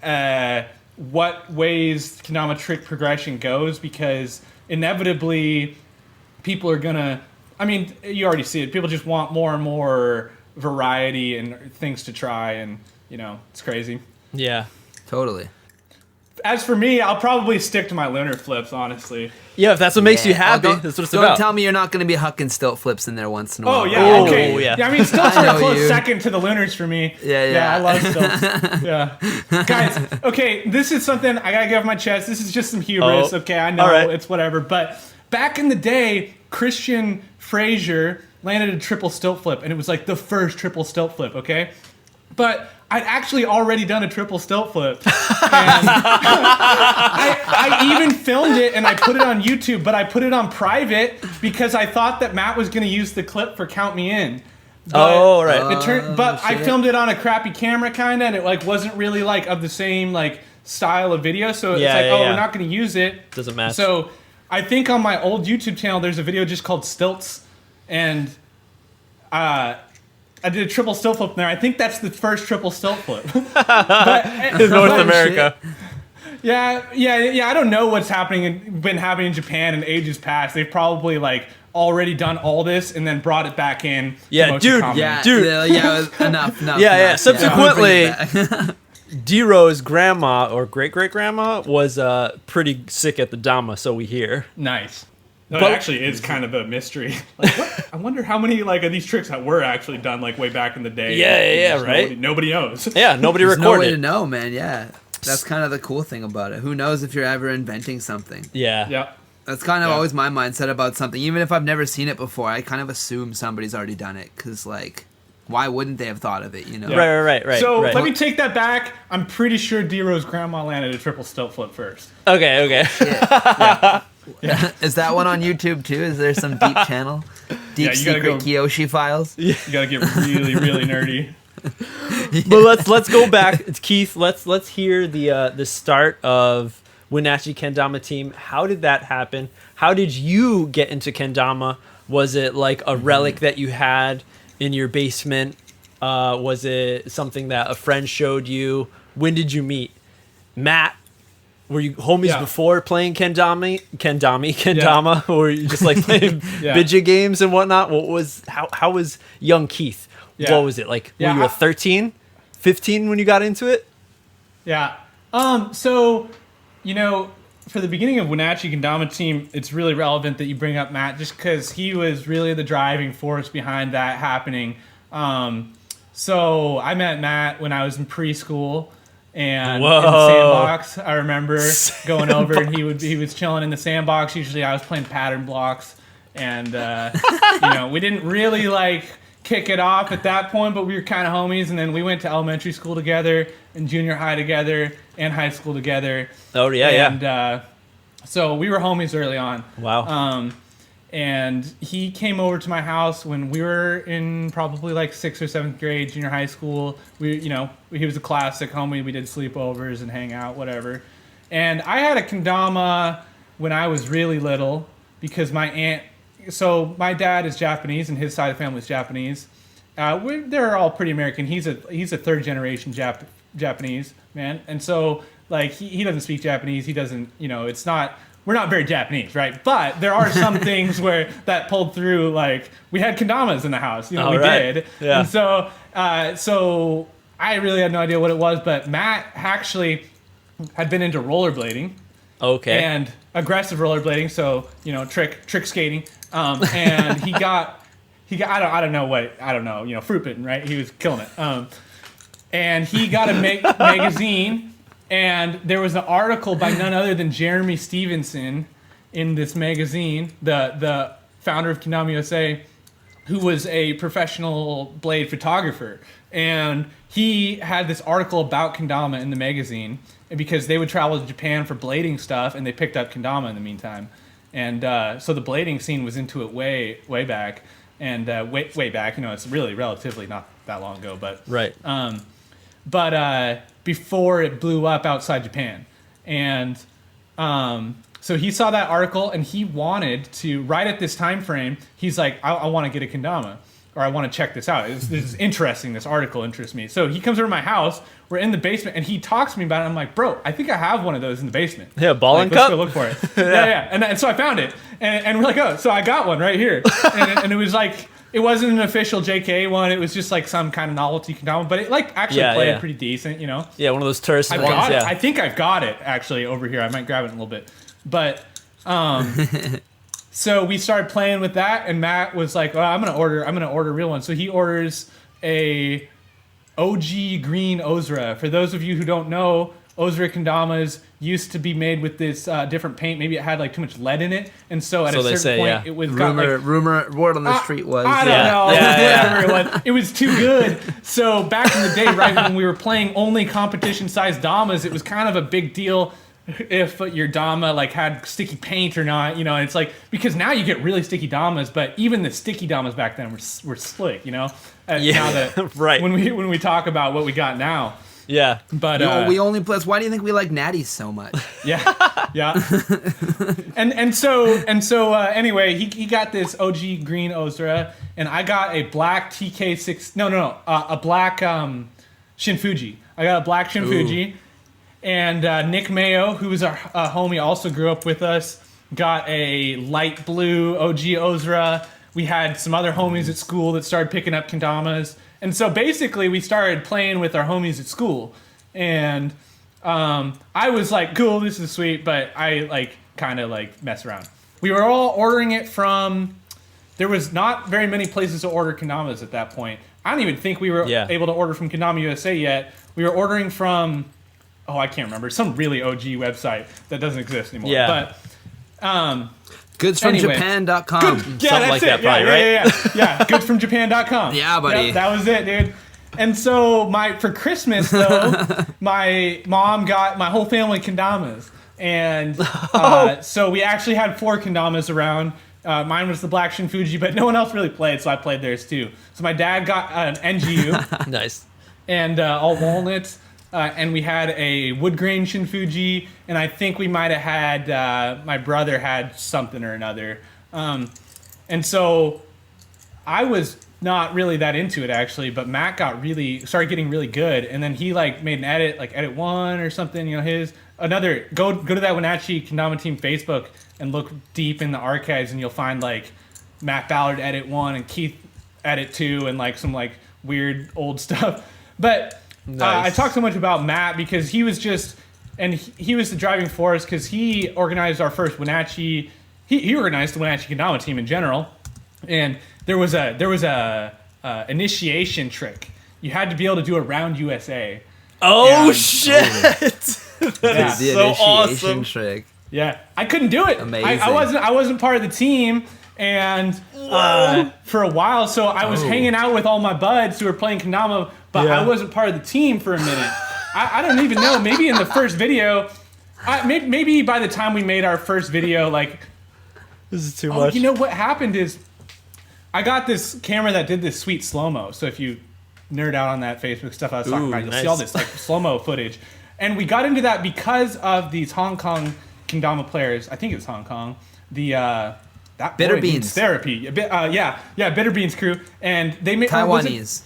what ways Kendama trick progression goes, because inevitably people are going to, I mean, you already see it. People just want more and more variety and things to try, and, you know, it's crazy. Yeah. Totally. As for me, I'll probably stick to my lunar flips, honestly. Yeah, if that's what makes you happy, don't, that's what it's don't about. tell me you're not going to be hucking stilt flips in there once in a while. Oh, yeah, Oh, okay. yeah. I mean, stilts I are a know close you. second to the lunars for me. Yeah. I love stilts. Yeah. Guys, okay, this is something I gotta get off my chest. This is just some hubris. Oh, Okay, I know, all right. it's whatever. But back in the day, Christian Frazier landed a triple stilt flip, and it was like the first triple stilt flip, okay? But I'd actually already done a triple stilt flip. And I even filmed it and I put it on YouTube, but I put it on private because I thought that Matt was going to use the clip for Count Me In. But right. But I shit. filmed it on a crappy camera kind of, and it like wasn't really like of the same like style of video. So it's like, we're not going to use it. Doesn't match. So I think on my old YouTube channel, there's a video just called Stilts, and I did a triple stilt flip in there. I think that's the first triple stilt flip. In North America. Yeah. I don't know what's been happening in Japan in ages past. They've probably like already done all this and then brought it back in. Yeah, dude. Yeah, Dude. enough. Yeah. Subsequently, Yeah. D-Row's grandma or great-great-grandma was pretty sick at the Dama, so we hear. Nice. No, But- it actually is kind of a mystery. Like, what? I wonder how many like of these tricks that were actually done like way back in the day. Yeah, Just right? Nobody knows. Yeah, nobody There's no way to recorded. know, man. Yeah. That's kind of the cool thing about it. Who knows if you're ever inventing something? Yeah. Yeah. That's kind of Yeah. always my mindset about something. Even if I've never seen it before, I kind of assume somebody's already done it. Because, like, why wouldn't they have thought of it, you know? Yeah. Right. So right. let me take that back. I'm pretty sure D-Row's grandma landed a triple stilt flip first. Okay. Is that one on YouTube, too? Is there some deep channel? Deep Yeah, you gotta secret go- Kyoshi files? You gotta get really, really nerdy. But let's go back. It's Keith. Let's hear the start of Wenatchee Kendama team. How did that happen? How did you get into Kendama? Was it like a relic that you had in your basement? Was it something that a friend showed you? When did you meet Matt? Were you homies before playing Kendama? Or were you just like playing video games and whatnot? How was young Keith? Yeah. What was it like? Yeah, Were you 13, 15 when you got into it? Yeah. So, you know, for the beginning of Wenatchee Kendama team, it's really relevant that you bring up Matt, just because he was really the driving force behind that happening. So I met Matt when I was in preschool, and in the sandbox. I remember going over, and he was chilling in the sandbox. Usually, I was playing pattern blocks, and you know, we didn't really like kick it off at that point, but we were kind of homies. And then we went to elementary school together, and junior high together, and high school together. Oh yeah, And so we were homies early on. Wow. And he came over to my house when we were in probably like 6th or 7th grade, junior high school. He was a classic homie. We did sleepovers and hang out, whatever. And I had a kendama when I was really little because my aunt. So my dad is Japanese and his side of the family is Japanese. They're all pretty American. He's a third generation Japanese man, and so like he doesn't speak Japanese. He doesn't. It's not. We're not very Japanese, right? But there are some things where that pulled through. Like we had kendamas in the house. We did. Yeah. And so I really had no idea what it was. But Matt actually had been into rollerblading. Okay. And aggressive rollerblading. So trick skating. And he got I don't know fruit pitting, right? He was killing it. And he got a magazine. And there was an article by none other than Jeremy Stevenson in this magazine, the founder of Kendama USA, who was a professional blade photographer. And he had this article about kendama in the magazine, and because they would travel to Japan for blading stuff, and they picked up kendama in the meantime. And so the blading scene was into it way back. And way back, it's really relatively not that long ago. But right. But before it blew up outside Japan. And So he saw that article and he wanted to, right at this time frame, he's like, I want to get a kendama, or I want to check this out. This is interesting. This article interests me. So he comes over to my house. We're in the basement and he talks to me about it. I'm like, bro, I think I have one of those in the basement. Yeah, ball and let's cup. go look for it. yeah. And so I found it. And we're like, oh, so I got one right here. And it was like, it wasn't an official JK one. It was just like some kind of novelty kendama, but it like actually played pretty decent, you know? Yeah, one of those tourist ones. Got it. Yeah. I think I've got it actually over here. I might grab it in a little bit. But so we started playing with that, and Matt was like, well, I'm gonna order a real one. So he orders a OG green Ozra. For those of you who don't know, Ozra kendamas used to be made with this different paint. Maybe it had like too much lead in it, and so at a certain point, it was rumor word on the street was I don't know whatever it was. It was too good. So back in the day, right when we were playing only competition-sized damas, it was kind of a big deal if your dama like had sticky paint or not, you know. And it's like, because now you get really sticky damas, but even the sticky damas back then were slick, you know. Now that right when we talk about what we got now. Yeah, but we only plus. Why do you think we like natties so much? Yeah. and so anyway, he got this OG green Ozra, and I got a black TK6. A black Shinfuji. I got a black Shinfuji, and Nick Mayo, who was our homie, also grew up with us, got a light blue OG Ozra. We had some other homies at school that started picking up kendamas. And so basically we started playing with our homies at school. And I was like, cool, this is sweet, but I like kind of like mess around. We were all ordering it from, there was not very many places to order kendamas at that point. I don't even think we were able to order from Kendama USA yet. We were ordering from, I can't remember, some really OG website that doesn't exist anymore. Yeah. But goodsfromjapan.com. Something like that, probably, right? Yeah, goodsfromjapan.com. Yeah, buddy. Yep, that was it, dude. And so for Christmas, though, my mom got my whole family kendamas. And so we actually had 4 kendamas around. Mine was the Black Shinfuji, but no one else really played, so I played theirs too. So my dad got an NGU. Nice. And all walnuts. And we had a wood grain Shinfuji, and I think we might have had, my brother had something or another. And so I was not really that into it, actually, but Matt started getting really good, and then he like made an edit, like edit 1 or something, you know, go to that Wenatchee Kendama Team Facebook and look deep in the archives, and you'll find like Matt Ballard edit 1 and Keith edit 2 and like some like weird old stuff. But I talk so much about Matt because he was he was the driving force because he organized our first Wenatchee. He organized the Wenatchee Kendama team in general, and there was a initiation trick. You had to be able to do a round USA. Oh shit! That's the so initiation awesome. trick. Yeah, I couldn't do it. Amazing. I wasn't part of the team, and for a while, so I was hanging out with all my buds who were playing kendama, but I wasn't part of the team for a minute. I don't even know. Maybe in the first video, maybe by the time we made our first video, like, This is too much. you know what happened is, I got this camera that did this sweet slow-mo. So if you nerd out on that Facebook stuff I was talking about, you'll see all this like slow-mo footage. And we got into that because of these Hong Kong kendama players. I think it was Hong Kong. That Bitter boy needs Beans. therapy. Bitter Beans crew, and they made Taiwanese.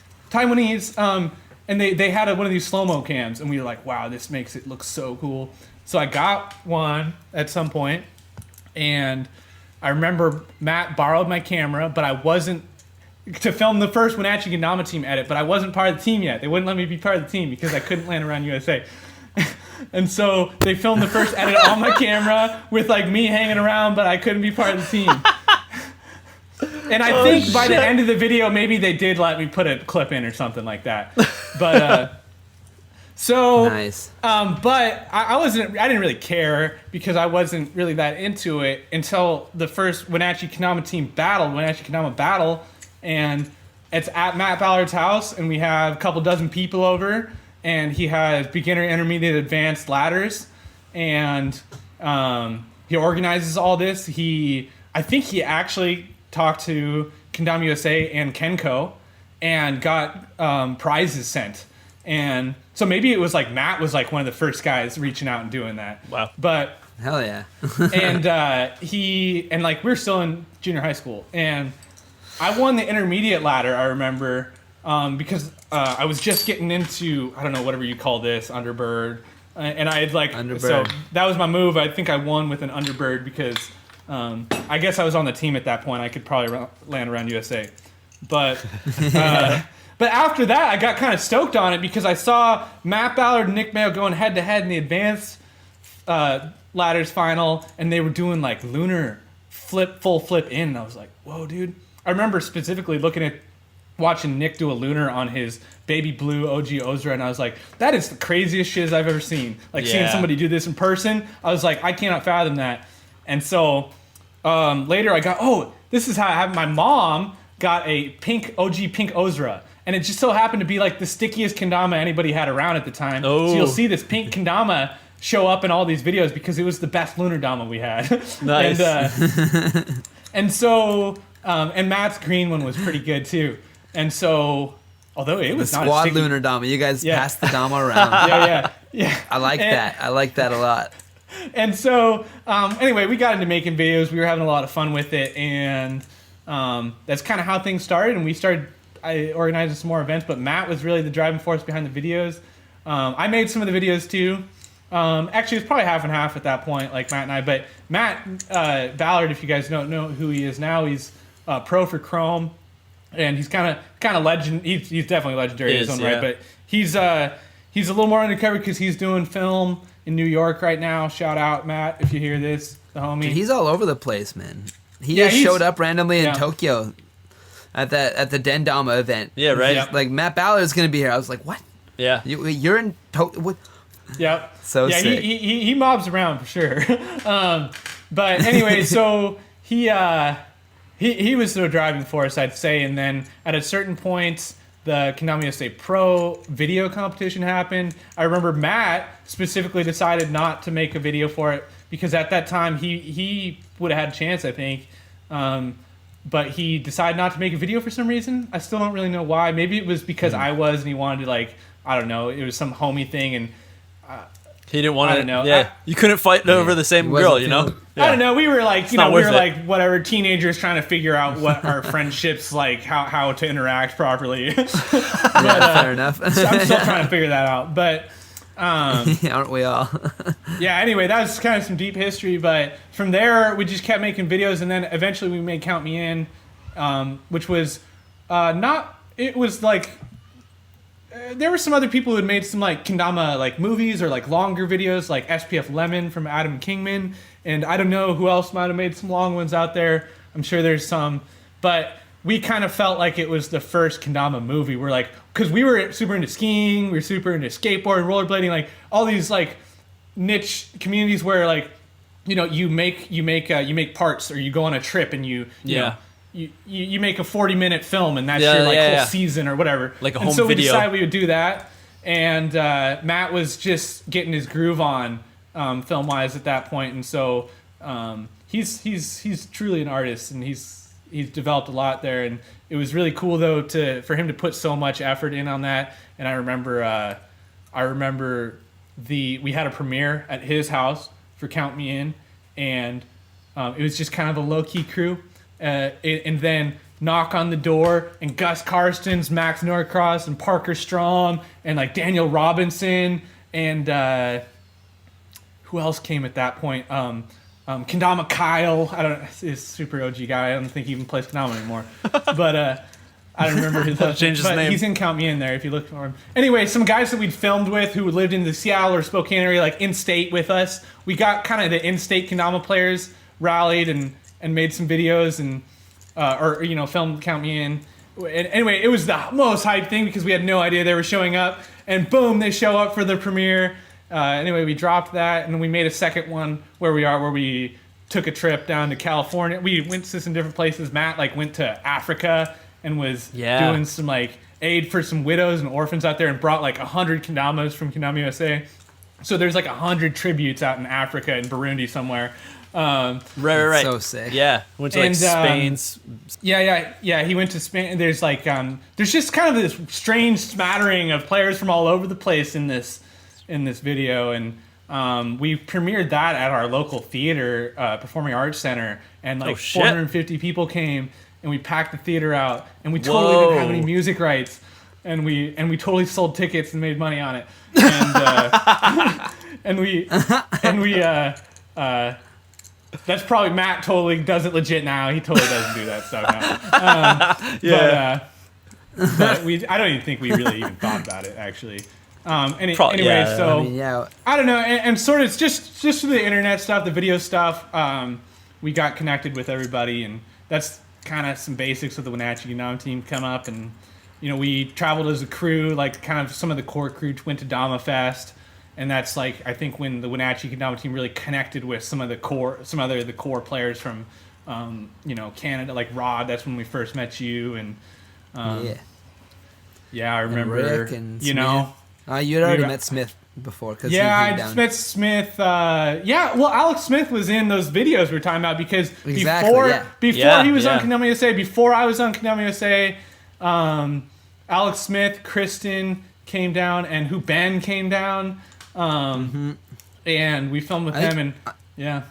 And they had one of these slow-mo cams, and we were like, wow, this makes it look so cool. So I got one at some point, and I remember Matt borrowed my camera, but I wasn't to film the first Wenatchee Kendama team edit, but I wasn't part of the team yet. They wouldn't let me be part of the team because I couldn't land around USA. And so they filmed the first edit on my camera with like me hanging around, but I couldn't be part of the team. And I think by the end of the video, maybe they did let me put a clip in or something like that. But so Nice. but I didn't really care because I wasn't really that into it until the first Wenatchee Kendama battle, and it's at Matt Ballard's house, and we have a couple dozen people over, and he has beginner, intermediate, advanced ladders, and he organizes all this. I think he actually talked to Kendama USA and Kenko and got prizes sent. And so maybe it was like Matt was like one of the first guys reaching out and doing that. Wow. But Hell yeah. And like we were still in junior high school, and I won the intermediate ladder. I remember because I was just getting into, I don't know, whatever you call this, underbird, and I had like Underbird. So that was my move. I think I won with an underbird because I guess I was on the team at that point. I could probably land around USA, but. But after that, I got kind of stoked on it because I saw Matt Ballard and Nick Mayo going head to head in the advanced ladders final, and they were doing like lunar full flip in. And I was like, whoa, dude. I remember specifically watching Nick do a lunar on his baby blue OG Ozra, and I was like, that is the craziest shit I've ever seen. Like seeing somebody do this in person, I was like, I cannot fathom that. And so later I got, this is how I have my mom got a OG pink Ozra. And it just so happened to be like the stickiest kendama anybody had around at the time. Oh. So you'll see this pink kendama show up in all these videos because it was the best lunar dama we had. Nice. And so, and Matt's green one was pretty good too. And so, although it was The not squad sticky, lunar Dama. You guys Yeah. passed the Dama around. yeah. I like that. I like that a lot. And so, anyway, we got into making videos. We were having a lot of fun with it, and that's kind of how things started. And we started organizing some more events, but Matt was really the driving force behind the videos. I made some of the videos too. Actually, it's probably half and half at that point, like Matt and I. But Matt Ballard, if you guys don't know who he is now, he's pro for Chrome, and he's kind of legend. He's definitely legendary in his own right. But he's a little more undercover because he's doing film in New York right now. Shout out Matt if you hear this, the homie. Dude, he's all over the place, man. He just showed up randomly in Tokyo at the Dendama event. Yeah, right. Yep. Like Matt Ballard is gonna be here. I was like, what? Yeah. You're in Tokyo? What? Yep. So sick. He mobs around for sure. But anyway, so he was the driving force, I'd say. And then at a certain point, the Kendama USA Pro video competition happened. I remember Matt specifically decided not to make a video for it because at that time he would have had a chance, I think. But he decided not to make a video for some reason. I still don't really know why. Maybe it was because I was and he wanted to, like, I don't know, it was some homie thing and He didn't want to. I don't know. Yeah, you couldn't fight over the same girl, you know. I don't know. We were like, not we worth were it. like whatever teenagers trying to figure out what our friendships like, how to interact properly. Fair enough. I'm still trying to figure that out. But Aren't we all? yeah. Anyway, that was kind of some deep history. But from there, we just kept making videos, and then eventually we made Count Me In, which was not. It was like. There were some other people who had made some like kendama like movies or like longer videos, like SPF Lemon from Adam Kingman, and I don't know who else might have made some long ones out there. I'm sure there's some, but we kind of felt like it was the first kendama movie. We're like, because we were super into skiing, we were super into skateboarding, rollerblading, like all these like niche communities where like, you know, you make parts, or you go on a trip and you know, you make a 40-minute film, and that's your whole season or whatever. Like a home and so video. we decided we would do that, and Matt was just getting his groove on film-wise at that point, and so he's truly an artist, and he's developed a lot there, and it was really cool though for him to put so much effort in on that. And I remember we had a premiere at his house for Count Me In, and it was just kind of a low-key crew. And then Knock on the Door, and Gus Karstens, Max Norcross, and Parker Strom, and like Daniel Robinson, and who else came at that point? Kendama Kyle. I don't know. He's a super OG guy. I don't think he even plays Kendama anymore. But I don't remember his Change his name. He's in Count Me In there if you look for him. Anyway, some guys that we'd filmed with who lived in the Seattle or Spokane area, like in-state with us. We got kind of the in-state Kendama players rallied and made some videos and filmed Count Me In. And anyway, it was the most hyped thing because we had no idea they were showing up, and boom, they show up for the premiere. Anyway, we dropped that, and we made a second one where we took a trip down to California. We went to some different places. Matt went to Africa and was doing some aid for some widows and orphans out there, and brought 100 kendamas from Kendama USA. So there's 100 tributes out in Africa, in Burundi somewhere. Right. So sick. Yeah, went to Spain. Yeah. He went to Spain. There's there's just kind of this strange smattering of players from all over the place in this video, and We premiered that at our local theater, Performing Arts Center, and like 450 people came, and we packed the theater out, and we totally didn't have any music rights, and we totally sold tickets and made money on it, and that's probably Matt totally does it legit now. He totally doesn't do that stuff now. But I don't even think we really even thought about it actually. Anyway, so I don't know, and sort of it's just through the internet stuff, the video stuff. We got connected with everybody, and that's kind of some basics of the Wenatchee Kendama team come up, and we traveled as a crew, like kind of some of the core crew went to Dama Fest, and that's like I think when the Wenatchee Kendama team really connected with some of the core players from Canada, like Rod. That's when we first met you, and I remember and Rick and Smith. You had already met Smith before. I met Smith. Alex Smith was in those videos we were talking about because before he was on Kendama USA, before I was on Kendama USA, Alex Smith, Kristen came down, and Ben came down, and we filmed with them, and I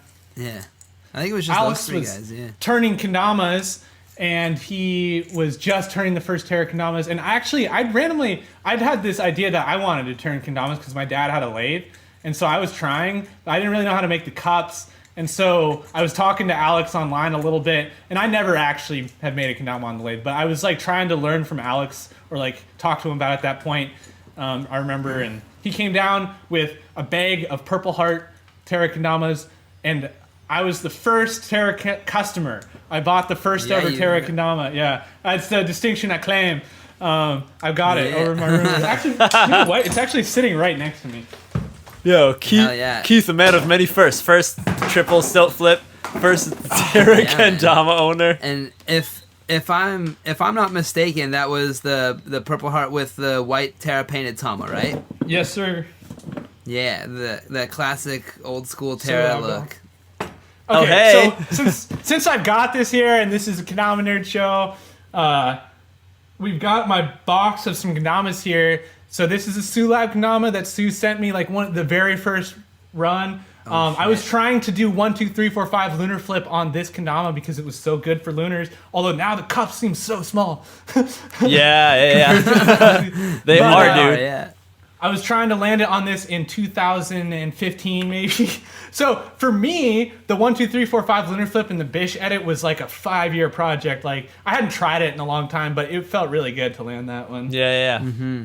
think it was just Alex those three guys. Yeah, turning Kendamas. And he was just turning the first Terra Kendamas. And actually, I'd had this idea that I wanted to turn Kendamas because my dad had a lathe. And so I was trying, but I didn't really know how to make the cups. And so I was talking to Alex online a little bit. And I never actually have made a Kendama on the lathe. But I was like trying to learn from Alex or like talk to him about it at that point. I remember. And he came down with a bag of Purple Heart Terra Kendamas. And I was the first Terra customer. I bought the first ever Terra Kendama. Yeah, that's the distinction I claim. I've got it over in my room. Actually, you know what? It's actually sitting right next to me. Yo, Keith, a man of many firsts. First triple stilt flip. First Terra Kendama owner. And if I'm not mistaken, that was the Purple Heart with the white Terra painted Tama, right? Yes, sir. Yeah, the classic old school Terra look. Okay, so since I've got this here, and this is a Kendama Nerd show, we've got my box of some Kendamas here. So this is a Sue Lab Kendama that Sue sent me, like the very first run. I was trying to do 1, 2, 3, 4, 5 lunar flip on this Kendama because it was so good for lunars. Although now the cups seem so small. Yeah. They are, dude. Yeah. I was trying to land it on this in 2015, maybe. So for me, the 1, 2, 3, 4, 5 lunar flip and the Bish edit was like a 5-year project. Like I hadn't tried it in a long time, but it felt really good to land that one. Yeah. Mm-hmm.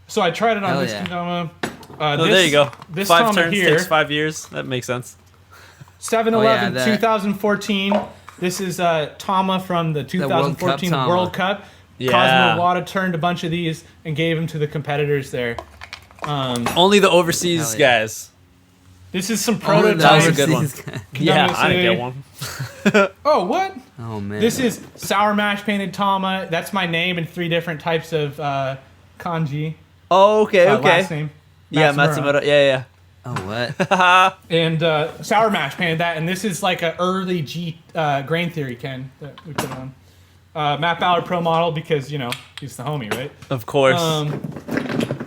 So I tried it on this Kendama. There you go. This 5 turns here, takes 5 years. That makes sense. 7/11, 2014. This is Tama from the 2014 World Cup. Yeah. Cosmo Wada turned a bunch of these and gave them to the competitors there. Only the overseas guys. This is some That prototypes. was a good one. Yeah, I didn't get one. Oh, what? Oh, man. This is Sour Mash Painted Tama. That's my name in 3 different types of kanji. Oh, okay. Last name. Matsumura. Yeah. Oh, what? And Sour Mash painted that. And this is like an early Grain Theory Ken that we put on. Matt Ballard Pro Model because, he's the homie, right? Of course.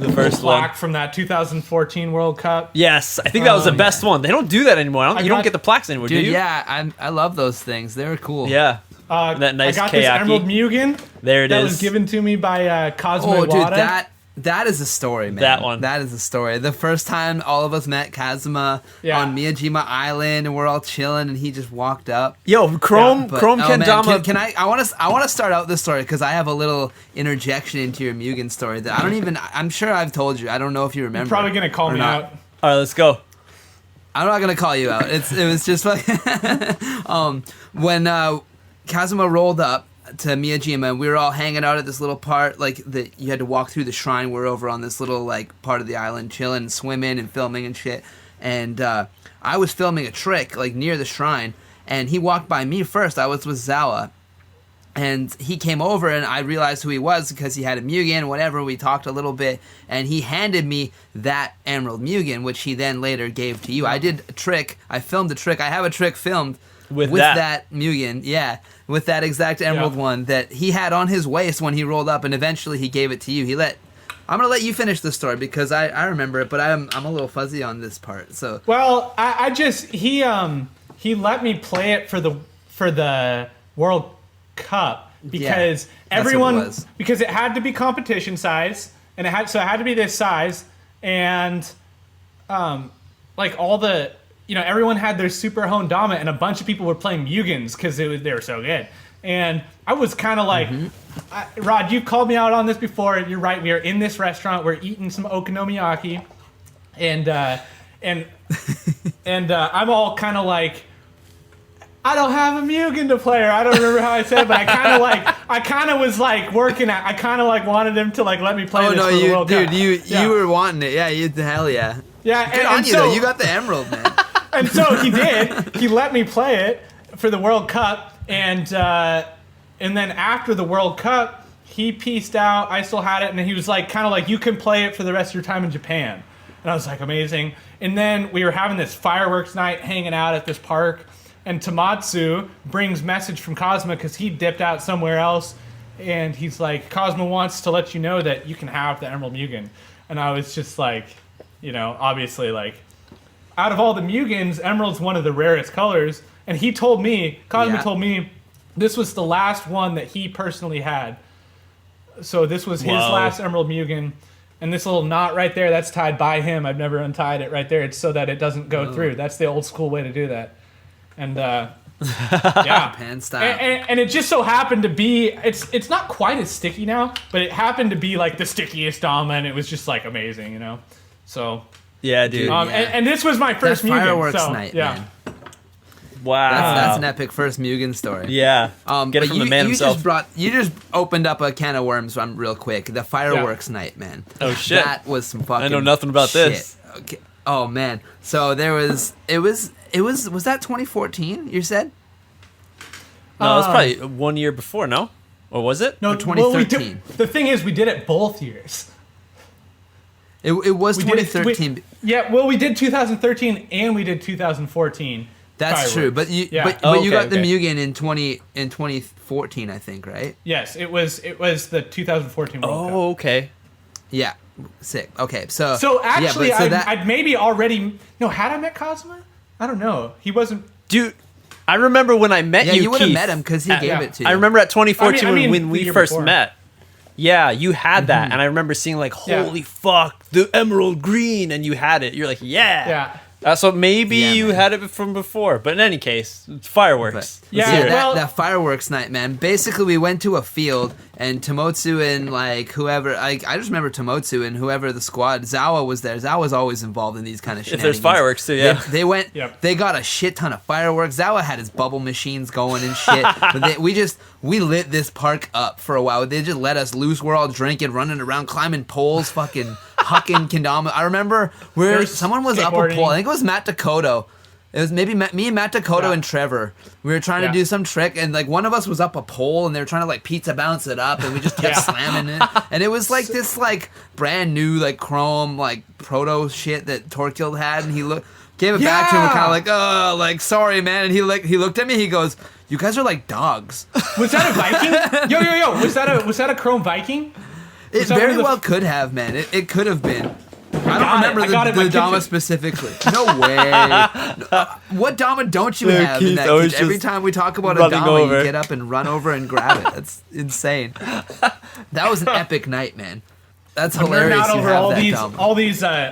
The first one. Plaque from that 2014 World Cup. Yes, I think that was the best one. They don't do that anymore. You don't get the plaques anymore, do you? Yeah, I love those things. They were cool. Yeah. That nice I got Kayaki. this Emerald Mugen. There it is. That was given to me by Cosmo Wada. Dude, that is a story, man. That one. That is a story. The first time all of us met Kazuma on Miyajima Island, and we're all chilling, and he just walked up. Yo, Chrome Kendama. Man, can I want to start out this story because I have a little interjection into your Mugen story that I'm sure I've told you. I don't know if you remember. You're probably gonna call me out. All right, let's go. I'm not gonna call you out. It was just like when Kazuma rolled up to Miyajima, and we were all hanging out at this little part, like that you had to walk through the shrine. We're over on this little like part of the island, chilling, and swimming, and filming and shit. And I was filming a trick like near the shrine, and he walked by me first. I was with Zawa, and he came over, and I realized who he was because he had a Mugen. Whatever, we talked a little bit, and he handed me that Emerald Mugen, which he then later gave to you. I did a trick. I filmed a trick. I have a trick filmed. With that Mugen, with that exact emerald one that he had on his waist when he rolled up, and eventually he gave it to you. He let I'm gonna let you finish the story because I remember it, but I'm a little fuzzy on this part. So Well, he let me play it for the World Cup because everyone because it had to be competition size and it had to be this size and like all the everyone had their super honed Dama and a bunch of people were playing Mugens because they were so good. And I was kind of like, Rod, you've called me out on this before. You're right. We are in this restaurant. We're eating some okonomiyaki, and I'm all kind of like, I don't have a Mugen to play. Or I don't remember how I said it, but I kind of was like working at. I kind of like wanted him to like let me play. Oh this no, for the World Cup. you were wanting it. Yeah, hell yeah. Yeah, Good on you though. You got the emerald, man. And so he did. He let me play it for the World Cup. And then after the World Cup, he pieced out. I still had it, and he was like, kind of like, you can play it for the rest of your time in Japan. And I was like, amazing. And then we were having this fireworks night, hanging out at this park. And Tamatsu brings message from Cosmo because he dipped out somewhere else, and he's like, Cosmo wants to let you know that you can have the Emerald Mugen. And I was just like, obviously like, out of all the Mugens, Emerald's one of the rarest colors. And he told me, Cosmo told me, this was the last one that he personally had. So this was his last Emerald Mugen. And this little knot right there, that's tied by him. I've never untied it right there. It's so that it doesn't go through. That's the old school way to do that. And yeah. Japan style. And it just so happened to be, it's not quite as sticky now, but it happened to be like the stickiest Dama, and it was just like amazing, So. Yeah, dude. And this was my first Mugen. Fireworks so, night, yeah. man. Wow. That's an epic first Mugen story. Yeah. Get it from the man himself. You just opened up a can of worms real quick. The fireworks night, man. Oh shit. That was some fucking I know nothing about shit. this. Okay. Oh man. So was that 2014, you said? No, it was probably 1 year before, no? Or was it? No, 2013. The thing is, we did it both years. It was 2013. We did 2013 and we did 2014. That's fireworks. true, but you got the Mugen in 2014, I think, right? Yes, it was the 2014 World Cup. Oh, okay. Yeah, sick. Okay, so actually, yeah, I'd maybe already had I met Cosmo? I don't know. He wasn't. Dude, I remember when I met you. Yeah, you would have Keith, met him because he gave it to you. I remember at 2014 I mean, when we first met. Yeah, you had that, and I remember seeing like, holy fuck, the emerald green, and you had it. You're like, yeah. So maybe you had it from before, but in any case, it's fireworks. That fireworks night, man. Basically, we went to a field, and Tomotsu and like whoever, I just remember Tomotsu and whoever the squad, Zawa was there. Zawa's always involved in these kind of shenanigans. If there's fireworks too, yeah. They went, they got a shit ton of fireworks. Zawa had his bubble machines going and shit. But we lit this park up for a while. They just let us loose. We're all drinking, running around, climbing poles, fucking hucking kendama. I remember someone was up a pole. I think it was Matt Dakota. It was maybe me and Matt Dakota and Trevor. We were trying to do some trick, and like one of us was up a pole, and they were trying to like pizza bounce it up, and we just kept slamming it. And it was like this like brand new like chrome like proto shit that Torkild had, and he gave it back to him, kind of like, oh, like sorry man. And he looked at me, he goes, "You guys are like dogs." Was that a Viking? Yo! Was that a chrome Viking? It very well could have, man. It could have been. I don't remember the Dama specifically. No way. What Dama don't you have in that kitchen? Every time we talk about a Dama, you get up and run over and grab it. That's insane. That was an epic night, man. That's hilarious. Out over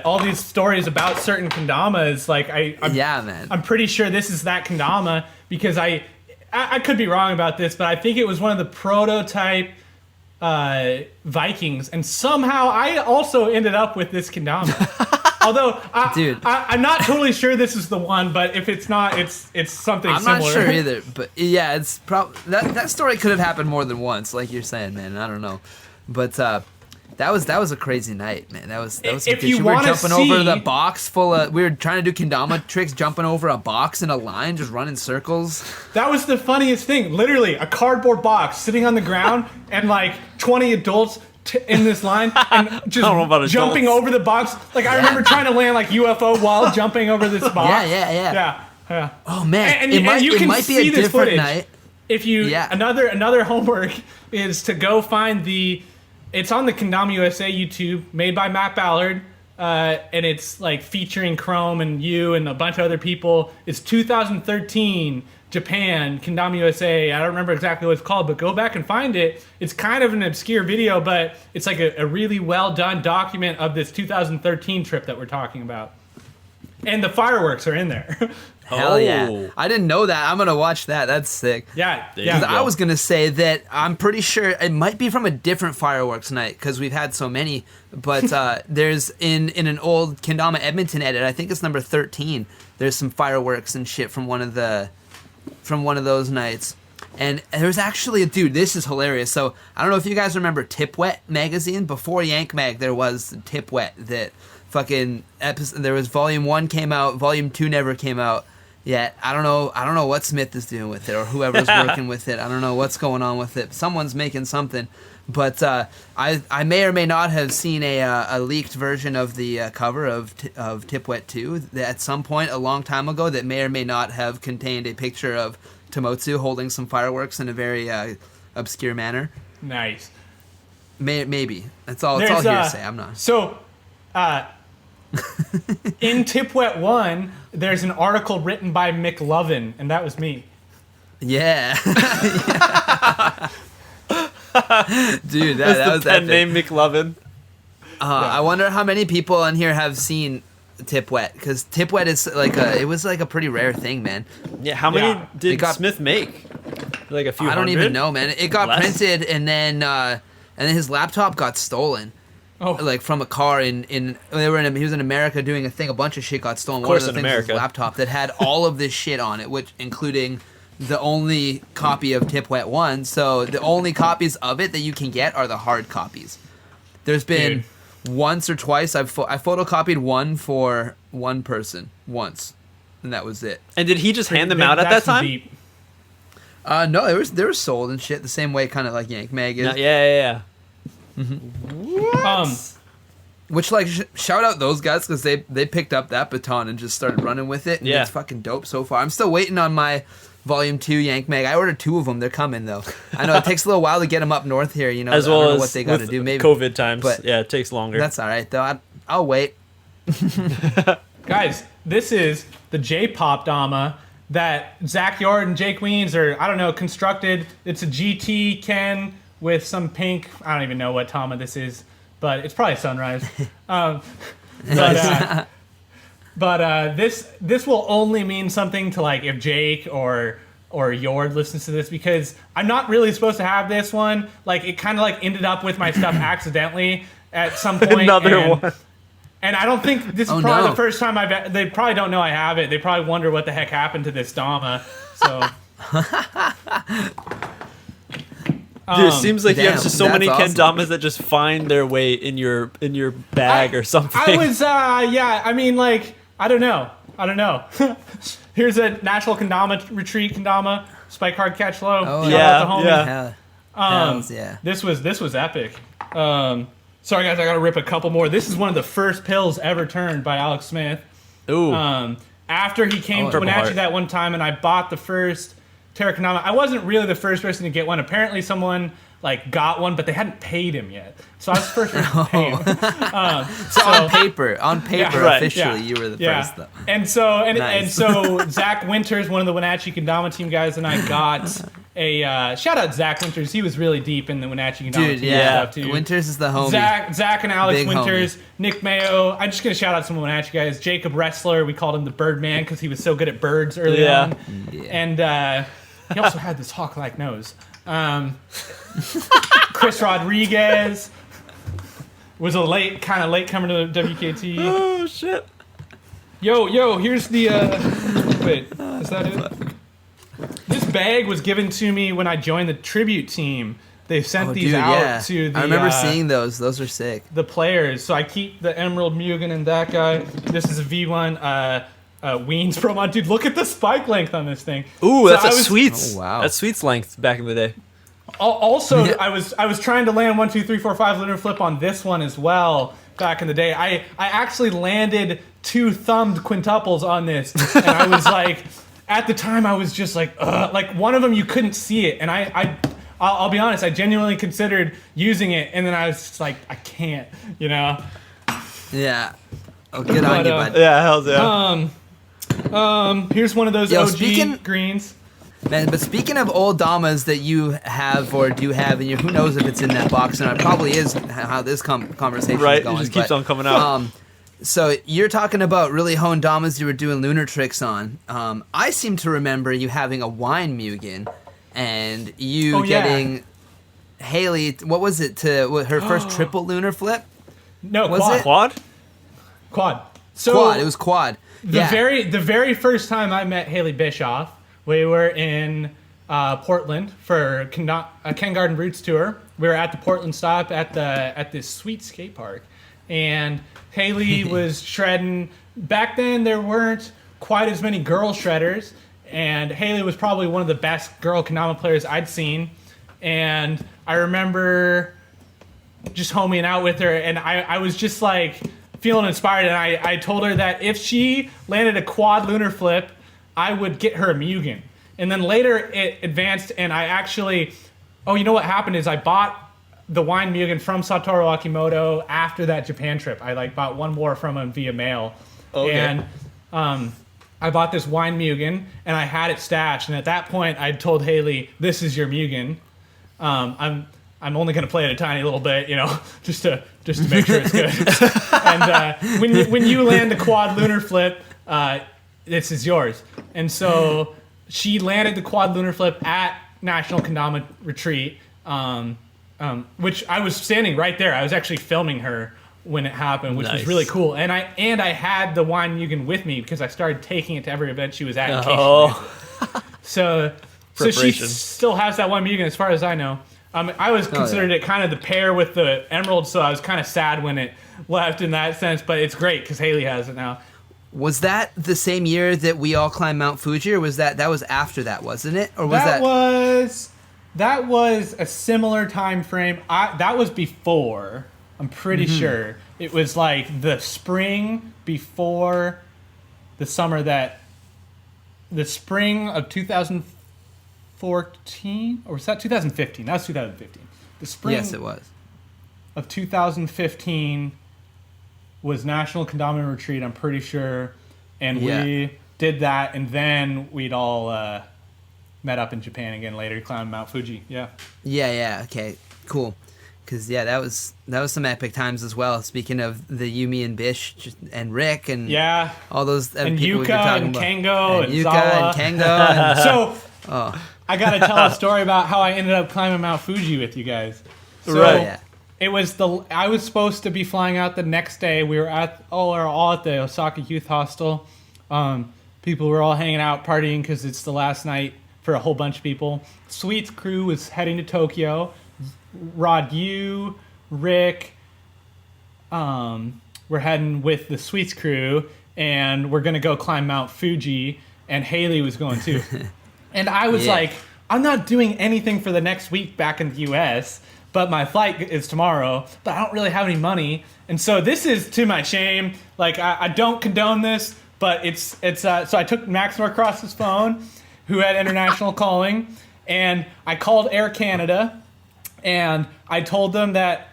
all these stories about certain kendamas. Like I'm pretty sure this is that kendama because I could be wrong about this, but I think it was one of the prototype Vikings, and somehow I also ended up with this kendama. Although I'm not totally sure this is the one, but if it's not, it's something similar. I'm not sure either, but yeah, it's probably that story could have happened more than once, like you're saying, man. I don't know, but that was a crazy night, man. That was if you we were jumping over the box full of. We were trying to do kendama tricks, jumping over a box in a line, just running circles. That was the funniest thing. Literally, a cardboard box sitting on the ground, and like 20 adults in this line, and just jumping over the box. Like I remember trying to land like UFO while jumping over this box. Yeah. Oh man, and it might see be a this different footage. night. If you another homework is to go find the It's on the Kendama USA YouTube, made by Matt Ballard, and it's like featuring Chrome and you and a bunch of other people. It's 2013 Japan, Kendama USA. I don't remember exactly what it's called, but go back and find it. It's kind of an obscure video, but it's like a really well done document of this 2013 trip that we're talking about. And the fireworks are in there. Hell yeah. I didn't know that. I'm going to watch that. That's sick. Yeah. Because I was going to say that I'm pretty sure it might be from a different fireworks night because we've had so many. But there's in an old Kendama Edmonton edit, I think it's number 13, there's some fireworks and shit from one of those nights. And there's actually dude, this is hilarious. So I don't know if you guys remember Tip Wet magazine. Before Yank Mag, there was Tip Wet that fucking there was volume 1 came out, volume 2 never came out yet. I don't know what Smith is doing with it or whoever's working with it. I don't know what's going on with it. Someone's making something. But I may or may not have seen a leaked version of the cover of Tip Wet 2 at some point a long time ago that may or may not have contained a picture of Tomotsu holding some fireworks in a very obscure manner. Nice. Maybe. It's all hearsay. I'm not. So, in Tip Wet 1, there's an article written by McLovin, and that was me. Yeah. Dude, that was the pen name McLovin. I wonder how many people on here have seen Tip Wet, because Tip Wet is it was like a pretty rare thing, man. Yeah, how many did Smith make? Like a few hundred? I don't even know, man. It got printed and then his laptop got stolen. Oh. Like from a car he was in America doing a thing. A bunch of shit got stolen. Of course, one of the in things America. was a laptop that had all of this shit on it, which including the only copy of Tip Wet 1. So the only copies of it that you can get are the hard copies. There's been once or twice I photocopied one for one person once, and that was it. And did he just hand them out at that time? Deep. No, they were sold and shit the same way, kind of like Yank Mag is. No, yeah. Which, like, shout out those guys because they picked up that baton and just started running with it. And yeah, it's fucking dope so far. I'm still waiting on my Volume 2 Yank Mag. I ordered 2 of them. They're coming though. I know it takes a little while to get them up north here. You know, as well I don't know as what they got to do. Maybe COVID times. But yeah, it takes longer. That's all right though. I'll wait. Guys, this is the J-pop Dama that Zach Yard and Jake Weens constructed. It's a GT Ken with some pink. I don't even know what Tama this is, but it's probably Sunrise. This will only mean something to like if Jake or Yord listens to this, because I'm not really supposed to have this one. Like it kind of like ended up with my stuff accidentally at some point. Another one. And I don't think this is probably the first time they probably don't know I have it. They probably wonder what the heck happened to this Dama. So. Dude, it seems like you have just so many awesome. Kendamas that just find their way in your bag or something. I was I mean, like, I don't know. Here's a National Kendama Retreat Kendama Spike Hard Catch Low. Oh Shout out the homie. Yeah. This was epic. Sorry guys, I gotta rip a couple more. This is one of the first pills ever turned by Alex Smith. Ooh. After he came to Wenatchee that one time, and I bought the first Terra Kendama. I wasn't really the first person to get one. Apparently someone like got one, but they hadn't paid him yet. So I was the first person to pay him. So on paper, officially, you were the first though. And so Zack Winters, one of the Wenatchee Kendama team guys, and I got a shout out Zack Winters. He was really deep in the Wenatchee Kendama team stuff too. Winters is the homie. Zach and Alex Big Winters, homie. Nick Mayo. I'm just gonna shout out some Wenatchee guys. Jacob Wrestler, we called him the Birdman because he was so good at birds early on. Yeah. And he also had this hawk-like nose. Chris Rodriguez was a late comer to the WKT. Oh shit! Yo, here's the. Wait, is that it? This bag was given to me when I joined the tribute team. They sent these out to the. I remember seeing those. Those are sick. The players. So I keep the Emerald Mugen and that guy. This is a V1. Weens Promon. Dude, look at the spike length on this thing. Ooh, that's a Sweets. Oh, wow. That's Sweets length back in the day. Also, I was trying to land 1, 2, 3, 4, 5 lunar flip on this one as well back in the day. I actually landed 2 thumbed quintuples on this, and I was like, at the time I was just like one of them you couldn't see it, and I I'll be honest. I genuinely considered using it, and then I was just like, I can't, you know. Yeah. Oh, good on you, bud. Yeah, hell's yeah. Here's one of those OG greens. Man, but speaking of old Damas that you have or do have, and who knows if it's in that box, and it probably is how this conversation is going. It just keeps on coming out. So you're talking about really honed Damas you were doing lunar tricks on. I seem to remember you having a wine Mugen, and you getting Haley, what was it, to her first triple lunar flip? No, was quad. it? Quad. So quad, it was quad. The very first time I met Haley Bischoff, we were in Portland for a Ken Garden Roots tour. We were at the Portland stop at this sweet skate park, and Haley was shredding. Back then, there weren't quite as many girl shredders, and Haley was probably one of the best girl kendama players I'd seen. And I remember just homing out with her, and I was just like feeling inspired, and I told her that if she landed a quad lunar flip, I would get her a Mugen. And then later it advanced, and I actually, you know what happened is I bought the wine Mugen from Satoru Akimoto after that Japan trip. I bought one more from him via mail. Okay. And I bought this wine Mugen, and I had it stashed. And at that point, I told Haley, "This is your Mugen. I'm only going to play it a tiny little bit, just to make sure it's good." And when you land the quad lunar flip, this is yours. And so she landed the quad lunar flip at National Kendama Retreat, which I was standing right there. I was actually filming her when it happened, which was really cool. And I had the wine Mugen with me because I started taking it to every event she was at. In case so she still has that one Mugen as far as I know. I always considered it kind of the pair with the emerald, so I was kind of sad when it left in that sense, but it's great because Haley has it now. Was that the same year that we all climbed Mount Fuji, or was that was after that, wasn't it? Or was that was a similar time frame. That was before. I'm pretty sure it was like the spring before the summer the spring of 2014, or was that 2015? That was 2015. The spring. Yes, it was. Of 2015 was National Kendama Retreat, I'm pretty sure, and we did that, and then we'd all met up in Japan again later to climb Mount Fuji. Yeah, okay, cool. Because that was some epic times as well. Speaking of the Yumi and Bish and Rick and all those and people Yuka and Kengo and Yuka Zawa. and Kengo. So I got to tell a story about how I ended up climbing Mount Fuji with you guys. So, it was I was supposed to be flying out the next day. We were all at the Osaka Youth Hostel. People were all hanging out, partying because it's the last night for a whole bunch of people. Sweet's crew was heading to Tokyo. Rod, you, Rick, we're heading with the Sweets crew, and we're gonna go climb Mount Fuji. And Haley was going too. And I was like, I'm not doing anything for the next week back in the U.S., but my flight is tomorrow, but I don't really have any money. And so this is to my shame. Like, I don't condone this, but it's so I took Max Norcross's phone, who had international calling, and I called Air Canada, and I told them that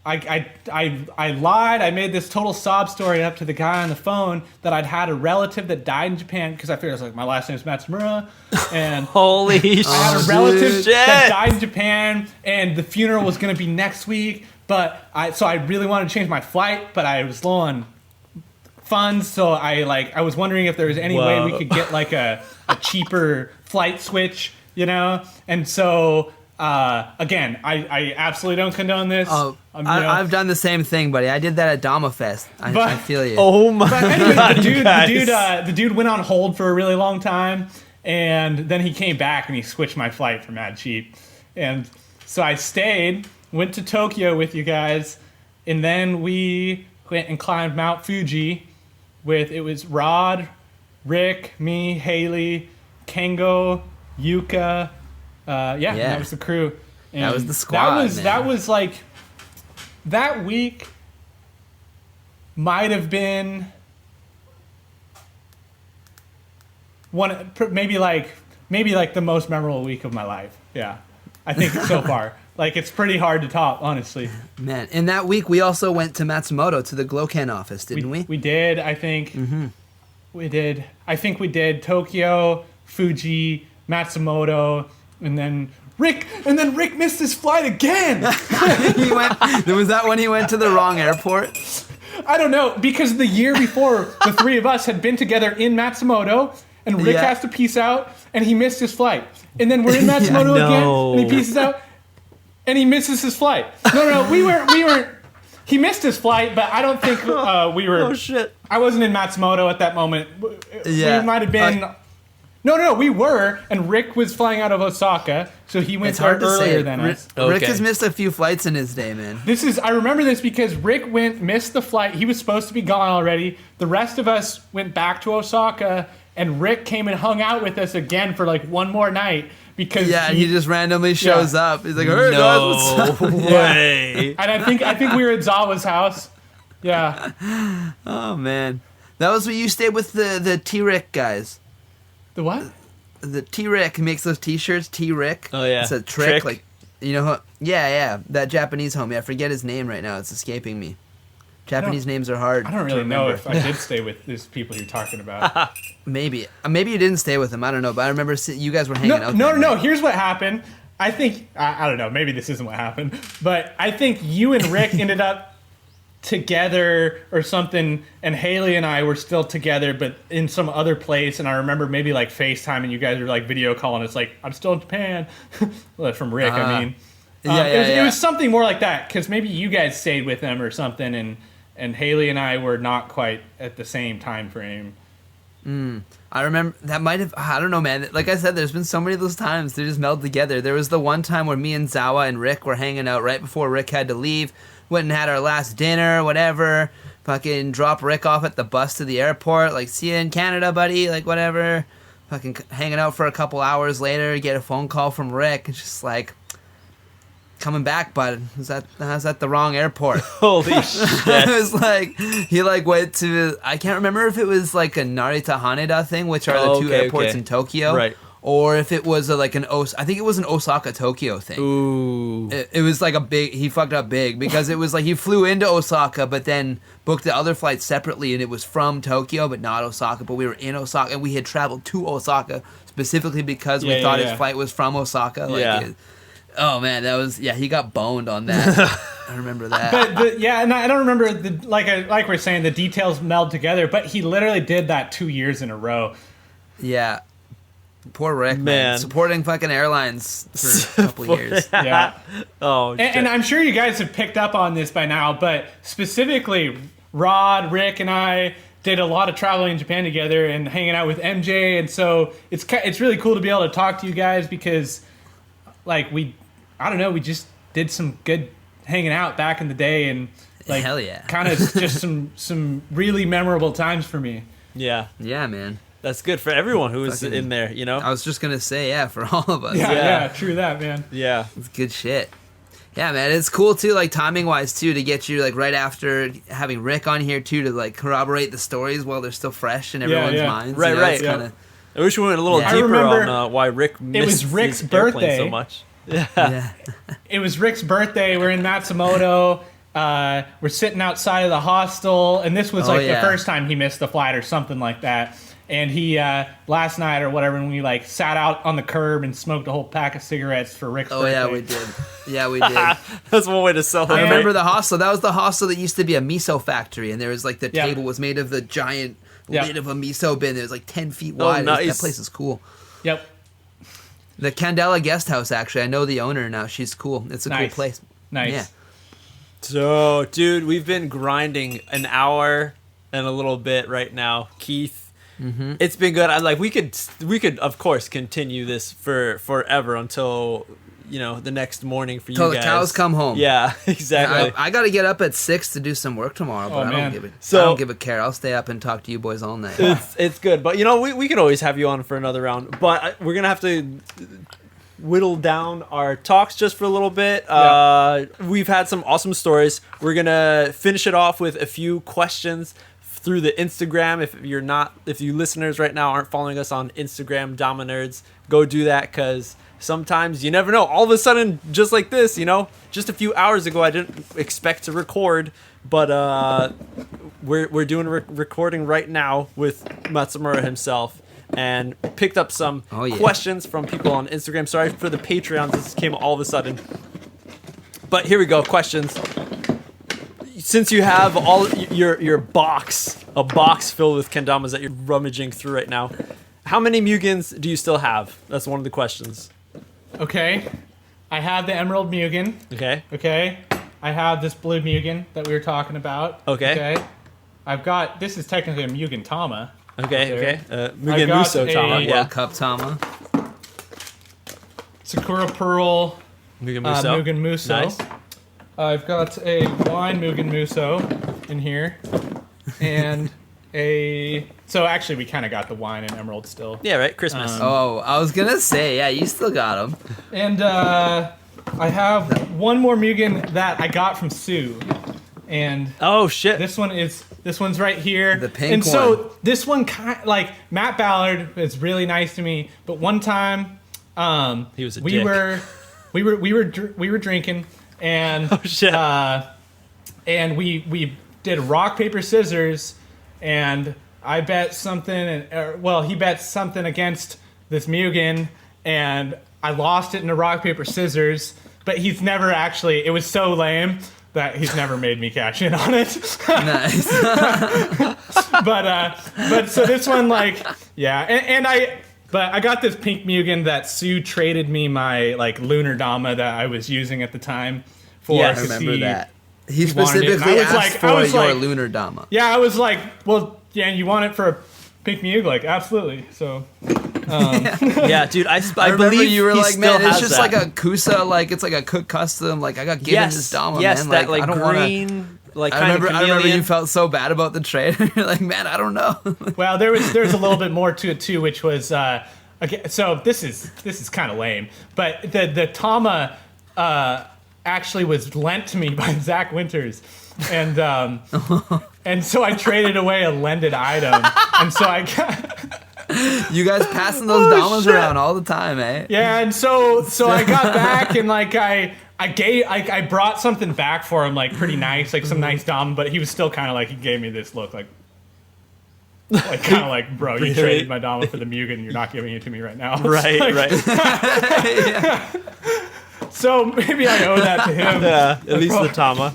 I lied. I made this total sob story up to the guy on the phone that I'd had a relative that died in Japan, because I figured, I was like, my last name is Matsumura, and holy shit, I had a relative that died in Japan, and the funeral was going to be next week, but I really wanted to change my flight, but I was low on funds, so I was wondering if there was any way we could get like a cheaper flight switch, and so again, I absolutely don't condone this. I've done the same thing, buddy. I did that at Dama Fest. I feel you. Oh my! But anyway, the dude went on hold for a really long time, and then he came back and he switched my flight for mad cheap, and so I stayed, went to Tokyo with you guys, and then we went and climbed Mount Fuji it was Rod, Rick, me, Haley, Kengo, Yuka. That was the crew. And that was the squad. That was like, that week might have been maybe like the most memorable week of my life. Yeah. I think so far. Like, it's pretty hard to top, honestly. Man, in that week, we also went to Matsumoto to the Gloken office, didn't we? We did, I think. Mm-hmm. We did. I think we did Tokyo, Fuji, Matsumoto, and then Rick missed his flight again. Was that when he went to the wrong airport? I don't know, because the year before, the three of us had been together in Matsumoto, and Rick has to peace out, and he missed his flight. And then we're in Matsumoto again, and he pieces out, and he misses his flight. No, we weren't. He missed his flight, but I don't think we were. Oh shit! I wasn't in Matsumoto at that moment. Yeah, we might have been. No, we were, and Rick was flying out of Osaka, so he went there earlier than us. Rick has missed a few flights in his day, man. I remember this because Rick missed the flight. He was supposed to be gone already. The rest of us went back to Osaka, and Rick came and hung out with us again for like one more night because he just randomly shows up. He's like, "Hey guys, what's up?" Way. And I think we were at Zawa's house. Yeah. Oh man, that was when you stayed with the T-Rick guys. The what? The T-Rick makes those T-shirts. T-Rick. Oh yeah. It's a trick. Like, you know who? Yeah. That Japanese homie. I forget his name right now. It's escaping me. Japanese names are hard. I don't really know if I did stay with these people you're talking about. Maybe you didn't stay with him. I don't know. But I remember you guys were hanging out. No. Here's what happened. I think I don't know. Maybe this isn't what happened, but I think you and Rick ended up together or something, and Haley and I were still together but in some other place, and I remember maybe like FaceTime and you guys were like video calling us like, I'm still in Japan. Well, from Rick, I mean. It was something more like that, because maybe you guys stayed with them or something, and Haley and I were not quite at the same time frame. I remember that might have, I don't know, man. Like I said, there's been so many of those times they just meld together. There was the one time where me and Zawa and Rick were hanging out right before Rick had to leave. Went and had our last dinner, whatever. Fucking drop Rick off at the bus to the airport. Like, see you in Canada, buddy. Like, whatever. Fucking hanging out for a couple hours later. Get a phone call from Rick. It's just like, coming back, bud. I was at the wrong airport. Holy shit. It was like, he like went to, I can't remember if it was like a Narita Haneda thing, which are the two airports in Tokyo. Right. Or if it was I think it was an Osaka Tokyo thing. Ooh. It was like he fucked up big because it was like he flew into Osaka but then booked the other flight separately, and it was from Tokyo but not Osaka, but we were in Osaka and we had traveled to Osaka specifically because we thought his flight was from Osaka. Oh man, that was he got boned on that. I remember that. But and I don't remember like we're saying the details meld together, but he literally did that 2 years in a row. Yeah. Poor Rick, man. Supporting fucking airlines for a couple years. Yeah. Oh, and I'm sure you guys have picked up on this by now, but specifically, Rod, Rick, and I did a lot of traveling in Japan together and hanging out with MJ, and so it's really cool to be able to talk to you guys because, like, we just did some good hanging out back in the day, and like, hell yeah, kind of just some really memorable times for me. Yeah. Yeah, man. That's good for everyone who was in there, you know? I was just going to say, for all of us. Yeah, true that, man. Yeah. It's good shit. Yeah, man, it's cool, too, like, timing-wise, too, to get you, like, right after having Rick on here, too, to, like, corroborate the stories while they're still fresh in everyone's minds. Right, you know, right. Kinda... I wish we went a little deeper on why Rick missed Rick's his airplane birthday. so much. Yeah. It was Rick's birthday. We're in Matsumoto. We're sitting outside of the hostel, and this was, the first time he missed the flight or something like that. And he, last night or whatever, when we like sat out on the curb and smoked a whole pack of cigarettes for Rick's birthday. Yeah, we did. Yeah, we did. That's one way to celebrate. I remember the hostel. That was the hostel that used to be a miso factory, and there was like the table was made of the giant lid of a miso bin. It was like 10 feet wide. Nice. That place is cool. Yep. The Candela Guest House, actually. I know the owner now. She's cool. It's a cool place. Nice. Yeah. So, dude, we've been grinding an hour and a little bit right now. Keith. Mm-hmm. It's been good. We could of course continue this for forever until the next morning for you guys. Until the cows come home. Yeah, exactly. I got to get up at 6 to do some work tomorrow, but I don't give a care. I'll stay up and talk to you boys all night. It's good, but we could always have you on for another round. But we're gonna have to whittle down our talks just for a little bit. We've had some awesome stories. We're gonna finish it off with a few questions through the Instagram. If you listeners right now aren't following us on Instagram, damanerds, go do that, because sometimes you never know. All of a sudden, just like this, just a few hours ago, I didn't expect to record, but we're doing a recording right now with Matsumura himself, and picked up some questions from people on Instagram. Sorry for the Patreons, this came all of a sudden. But here we go, questions. Since you have all your box filled with kendamas that you're rummaging through right now, how many Mugens do you still have? That's one of the questions. Okay. I have the Emerald Mugen. Okay. Okay. I have this blue Mugen that we were talking about. Okay. I've got, this is technically a Mugen Tama. Okay. Mugen Muso Tama. Yeah. Cup Tama. Sakura Pearl. Mugen Muso. Mugen Muso. Nice. I've got a wine Mugen Muso in here. And so actually we kind of got the wine and emerald still. Yeah, right? Christmas. I was gonna say, yeah, you still got them. And I have one more Mugen that I got from Sue. And oh shit. This one's right here. The pink and one. so this one like Matt Ballard is really nice to me, but one time he was a we dick. we were drinking and oh shit. And we did rock paper scissors, and I bet something, he bet something against this Mugen, and I lost it in a rock paper scissors. But he's never actually. It was so lame that he's never made me cash in on it. Nice. but so this one, like, yeah, but I got this pink Mugen that Sue traded me my like lunar Dama that I was using at the time for. Yeah, I remember that. He specifically asked for your lunar Dama. Yeah, I was like, well, yeah, you want it for a pink Mug? Like, absolutely. So, yeah, dude, I remember believe you were he like, still man, it's has just that. like a Kusa, like it's like a cook custom. Like I got given this Dama, man. That like, I don't green, wanna, like I kind of remember you felt so bad about the trade. You're like, man, I don't know. well, there's a little bit more to it too, which was okay. So this is kind of lame, but the Tama actually was lent to me by Zack Winters. And so I traded away a lended item, and so I got. You guys passing those Damas around all the time, eh? Yeah, and so I got back, and like I brought something back for him, like pretty nice, like some nice Dama, but he was still kind of like, he gave me this look, like kind of like, bro, you traded my Dama for the Mugen, you're not giving it to me right now. Right, like, right. Yeah. So maybe I owe that to him. Yeah, at least the Tama.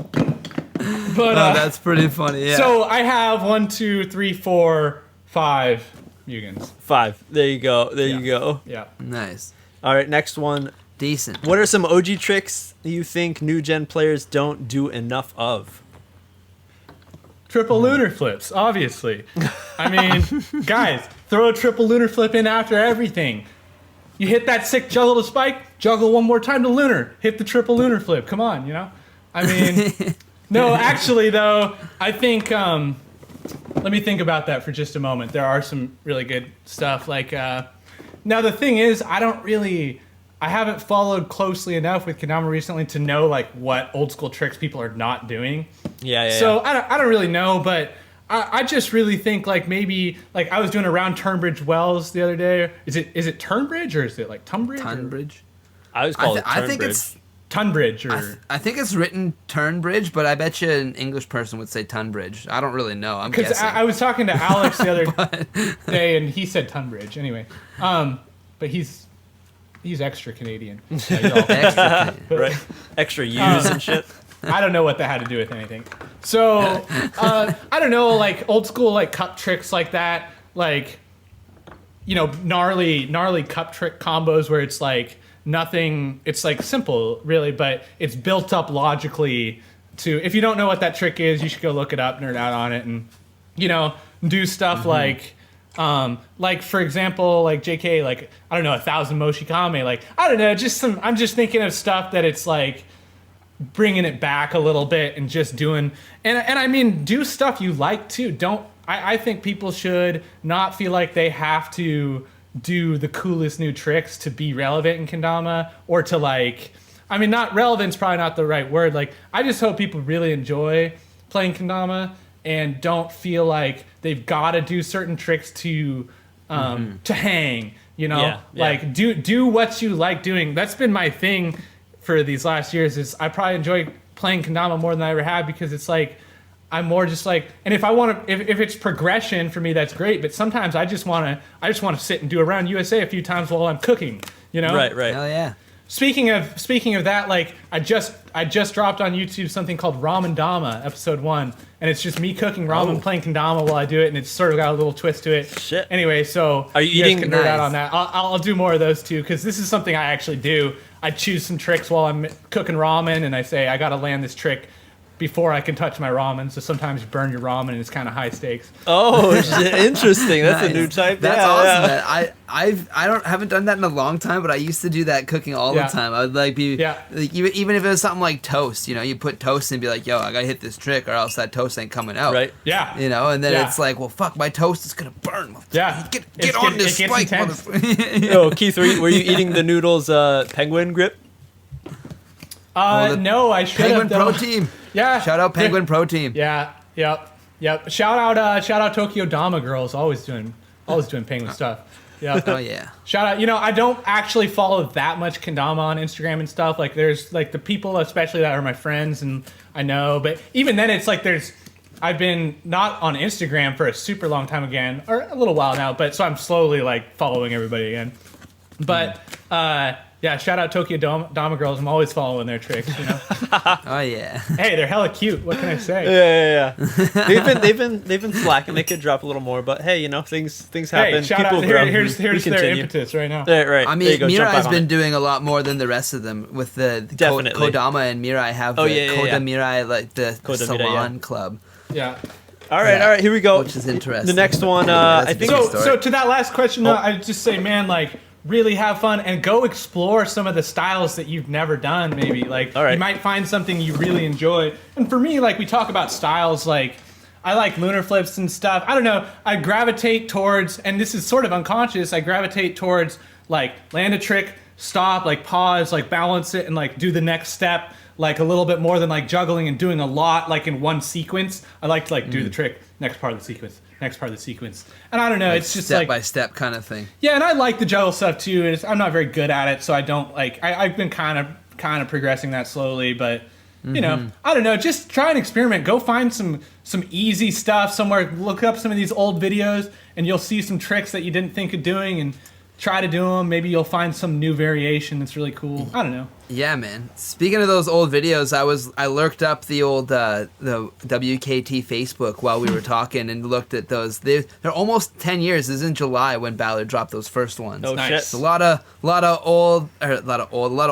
But that's pretty funny. Yeah. So I have 1, 2, 3, 4, 5 Mugens. 5. There you go. There you go. Yeah. Nice. All right, next one. Decent. What are some OG tricks you think new gen players don't do enough of? Triple lunar flips, obviously. I mean, guys, throw a triple lunar flip in after everything. You hit that sick juggle to spike, juggle one more time to lunar, hit the triple lunar flip. Come on, you know? I mean, no, actually, though, I think, let me think about that for just a moment. There are some really good stuff. Like, now the thing is, I haven't followed closely enough with Kendama recently to know, like, what old school tricks people are not doing. Yeah. So I don't really know, but I just really think, like, maybe, like, I was doing a round Turnbridge Wells the other day. Is it Turnbridge or is it like Tunbridge? Tunbridge. I always call it Turnbridge. I think it's Tunbridge or I think it's written Turnbridge, but I bet you an English person would say Tunbridge. I don't really know. I'm because guessing. I was talking to Alex the other day and he said Tunbridge anyway. But he's extra Canadian. Extra Canadian. right. Extra U's and shit. I don't know what that had to do with anything. So I don't know, like old school like cup tricks like that, like, you know, gnarly cup trick combos where it's like nothing, it's like simple really, but it's built up logically to, if you don't know what that trick is, you should go look it up, nerd out on it, and, you know, do stuff like for example, like JK, like, I don't know, 1,000 Moshikame, like, I don't know, I'm just thinking of stuff that it's like bringing it back a little bit and just doing, and I mean, do stuff you like too. I think people should not feel like they have to do the coolest new tricks to be relevant in Kendama, or to like, I mean, not relevant's probably not the right word. Like, I just hope people really enjoy playing Kendama and don't feel like they've got to do certain tricks to hang. You know, Yeah, yeah. like do what you like doing. That's been my thing for these last years. Is I probably enjoy playing kendama more than I ever have because it's like I'm more just like, and if I want to, if it's progression for me, that's great. But sometimes I just want to sit and do around USA a few times while I'm cooking. You know, Right. Hell yeah. Speaking of that, like I just dropped on YouTube something called Ramen Dama episode 1, and it's just me cooking ramen, playing kendama while I do it, and it's sort of got a little twist to it. Shit. Anyway, so Are you guys eating- can nerd out Nice. on that. I'll do more of those too because this is something I actually do. I choose some tricks while I'm cooking ramen, and I say I got to land this trick before I can touch my ramen. So sometimes you burn your ramen, and it's kind of high stakes. Oh, shit, interesting. That's a Nice. new type. That's Yeah, awesome. yeah. Man. I haven't done that in a long time, but I used to do that cooking all Yeah. the time. I would like be Yeah. like, even if it was something like toast, you know, you put toast and be like, yo, I gotta hit this trick or else that toast ain't coming out. Right. Yeah. You know, and then Yeah. it's like, well, fuck, my toast is gonna burn. Yeah. Get It's on get- this it gets spike, intense. motherfucker. Yo, Keith, were you eating the noodles penguin grip? the No, I should Penguin have. Pro though. Team. Yeah. Shout out Penguin Pro Team. Yeah. Yep. Shout out Tokyo Dama girls. Always doing penguin stuff. Yeah. Oh yeah. Shout out. You know, I don't actually follow that much kendama on Instagram and stuff. Like, there's like the people, especially that are my friends and I know. But even then, it's like I've been not on Instagram for a super long time again, or a little while now. But so I'm slowly like following everybody again. But yeah, shout out Tokyo Dama girls. I'm always following their tricks. You know, Oh yeah. hey, they're hella cute. What can I say? Yeah. They've been slacking. They could drop a little more, but hey, you know, things happen. Hey, shout People out. grow. Here's We their continue. impetus right now. Right. I There you mean, go, jump Mirai's back on been it. doing a lot more than the rest of them with the Definitely. Kodama and Mirai have Oh, the yeah, Koda yeah. Mirai, like the Koda Mirai, salon yeah. club, Yeah. All right, Yeah. here we go. which is interesting. The next one, that's I a think. big So, story. so to that last question, I just say, man, like, really have fun and go explore some of the styles that you've never done. Maybe like All right. you might find something you really enjoy. And for me, like we talk about styles, like I like lunar flips and stuff. I don't know. I gravitate towards, and this is sort of unconscious. I gravitate towards like land a trick, stop, like pause, like balance it, and like do the next step. Like a little bit more than like juggling and doing a lot like in one sequence. I like to like do the trick, next part of the sequence, next part of the sequence. And I don't know, it's just step like by step kind of thing. yeah, and I like the juggle stuff too. I'm not very good at it, so I don't like. I've been kind of progressing that slowly, but you know, I don't know. Just try and experiment. Go find some easy stuff somewhere. Look up some of these old videos, and you'll see some tricks that you didn't think of doing, and try to do them. Maybe you'll find some new variation that's really cool. I don't know. Yeah, man. Speaking of those old videos, I lurked up the old the WKT Facebook while we were talking and looked at those. They're almost 10 years. This is in July when Ballard dropped those first ones. Oh Nice. shit. It's a lot of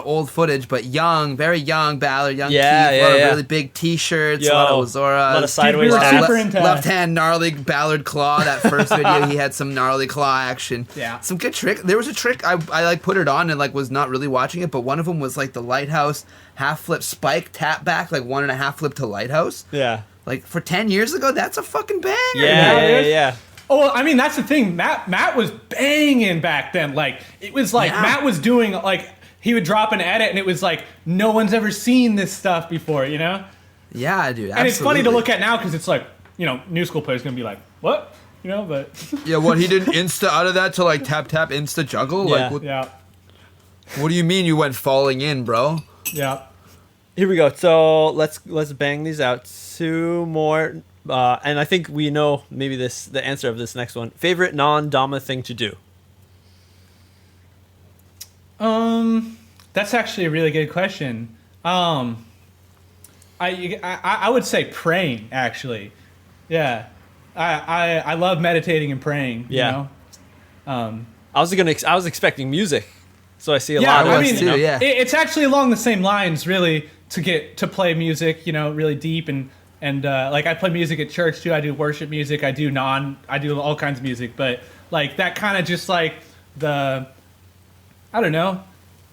old footage, but young, very young Ballard, young Yeah, Keith, a lot yeah. of really big T-shirts, Yo, a lot of Ozoras, a lot of sideways we were hats. super into- left hand gnarly Ballard claw. That first video, he had some gnarly claw action. Yeah. Some good trick. There was a trick I like put it on and like was not really watching it, but one of them was like the lighthouse half flip spike tap back, like 1.5 flip to lighthouse. Yeah. Like for 10 years ago, that's a fucking banger. Yeah. Oh, well, I mean, that's the thing. Matt was banging back then. Like, it was like Yeah. Matt was doing, like, he would drop an edit, and it was like, no one's ever seen this stuff before, you know? Yeah, dude. And it's funny to absolutely. look at now because it's like, you know, new school players going to be like, what? You know, but Yeah, what he didn't insta out of that to like tap insta juggle? Yeah. Like, yeah, what do you mean you went falling in, bro? yeah. Here we go. So let's bang these out. 2 more, and I think we know maybe the answer of this next one. Favorite non-Dama thing to do? That's actually a really good question. I would say praying, actually. Yeah. I love meditating and praying, Yeah. you know? I was expecting music, so I see a Yeah, lot of I us, mean, you know? too, yeah. It's actually along the same lines, really, to play music, you know, really deep and like I play music at church too. I do worship music. I do all kinds of music, but like that kind of just like I don't know,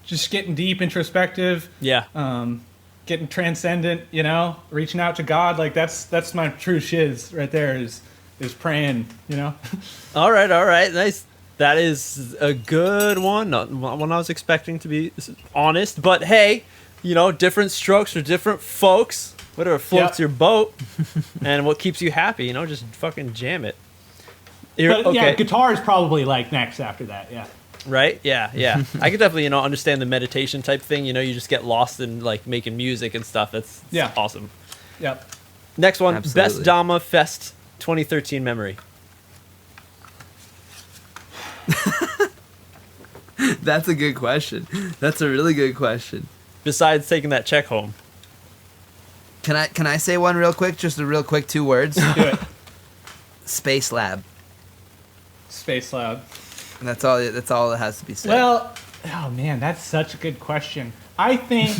just getting deep, introspective, Yeah. getting transcendent, you know, reaching out to God. Like that's my true shiz right there is praying, you know. All right, nice. That is a good one. Not one I was expecting, to be honest, but hey, you know, different strokes for different folks. Whatever floats Yeah. your boat and what keeps you happy, you know, just fucking jam it. Here, But yeah, guitar is probably like next after that. Yeah. Right? Yeah, yeah. I could definitely, understand the meditation type thing. You just get lost in like making music and stuff. It's awesome. Yep. Next one, Absolutely. Best Dama Fest 2013 memory. That's a good question. That's a really good question. Besides taking that check home. Can I say one real quick? Just a real quick 2 words. Do it. Space Lab. Space Lab. And that's all it has to be said. Well, oh man, that's such a good question. I think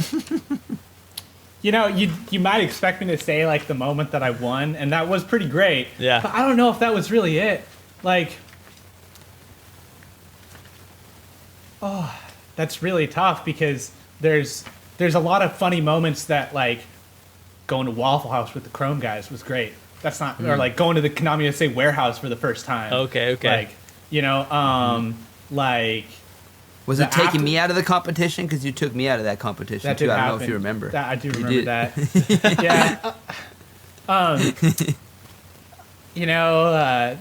you might expect me to say like the moment that I won, and that was pretty great. Yeah. But I don't know if that was really it. Like, oh, that's really tough because there's a lot of funny moments that like going to Waffle House with the Chrome guys was great. That's not or like going to the Kendama USA warehouse for the first time. Okay. Like, like. Was it taking me out of the competition? Because you took me out of that competition That too. did I don't happen. know if you remember. I do You remember did. that. Yeah.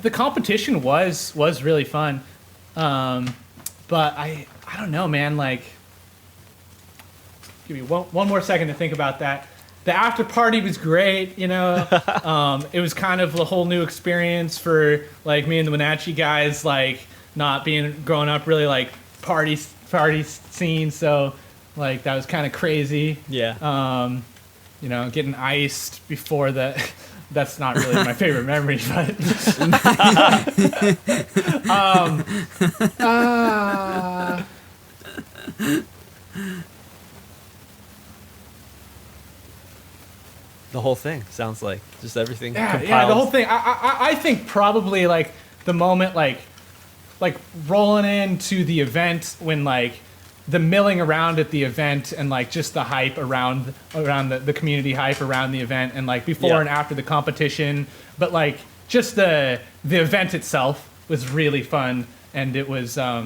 The competition was really fun. But I don't know, man. Like, give me one more second to think about that. The after party was great, It was kind of a whole new experience for like me and the Wenatchee guys, like not being growing up really like party scene. So like that was kind of crazy. Yeah. Getting iced before the. That's not really my favorite memory, but. The whole thing sounds like just everything. Yeah, the whole thing. I think probably like the moment like rolling into the event when like the milling around at the event and like just the hype around the community hype around the event and like before and after the competition, but like just the event itself was really fun and it was I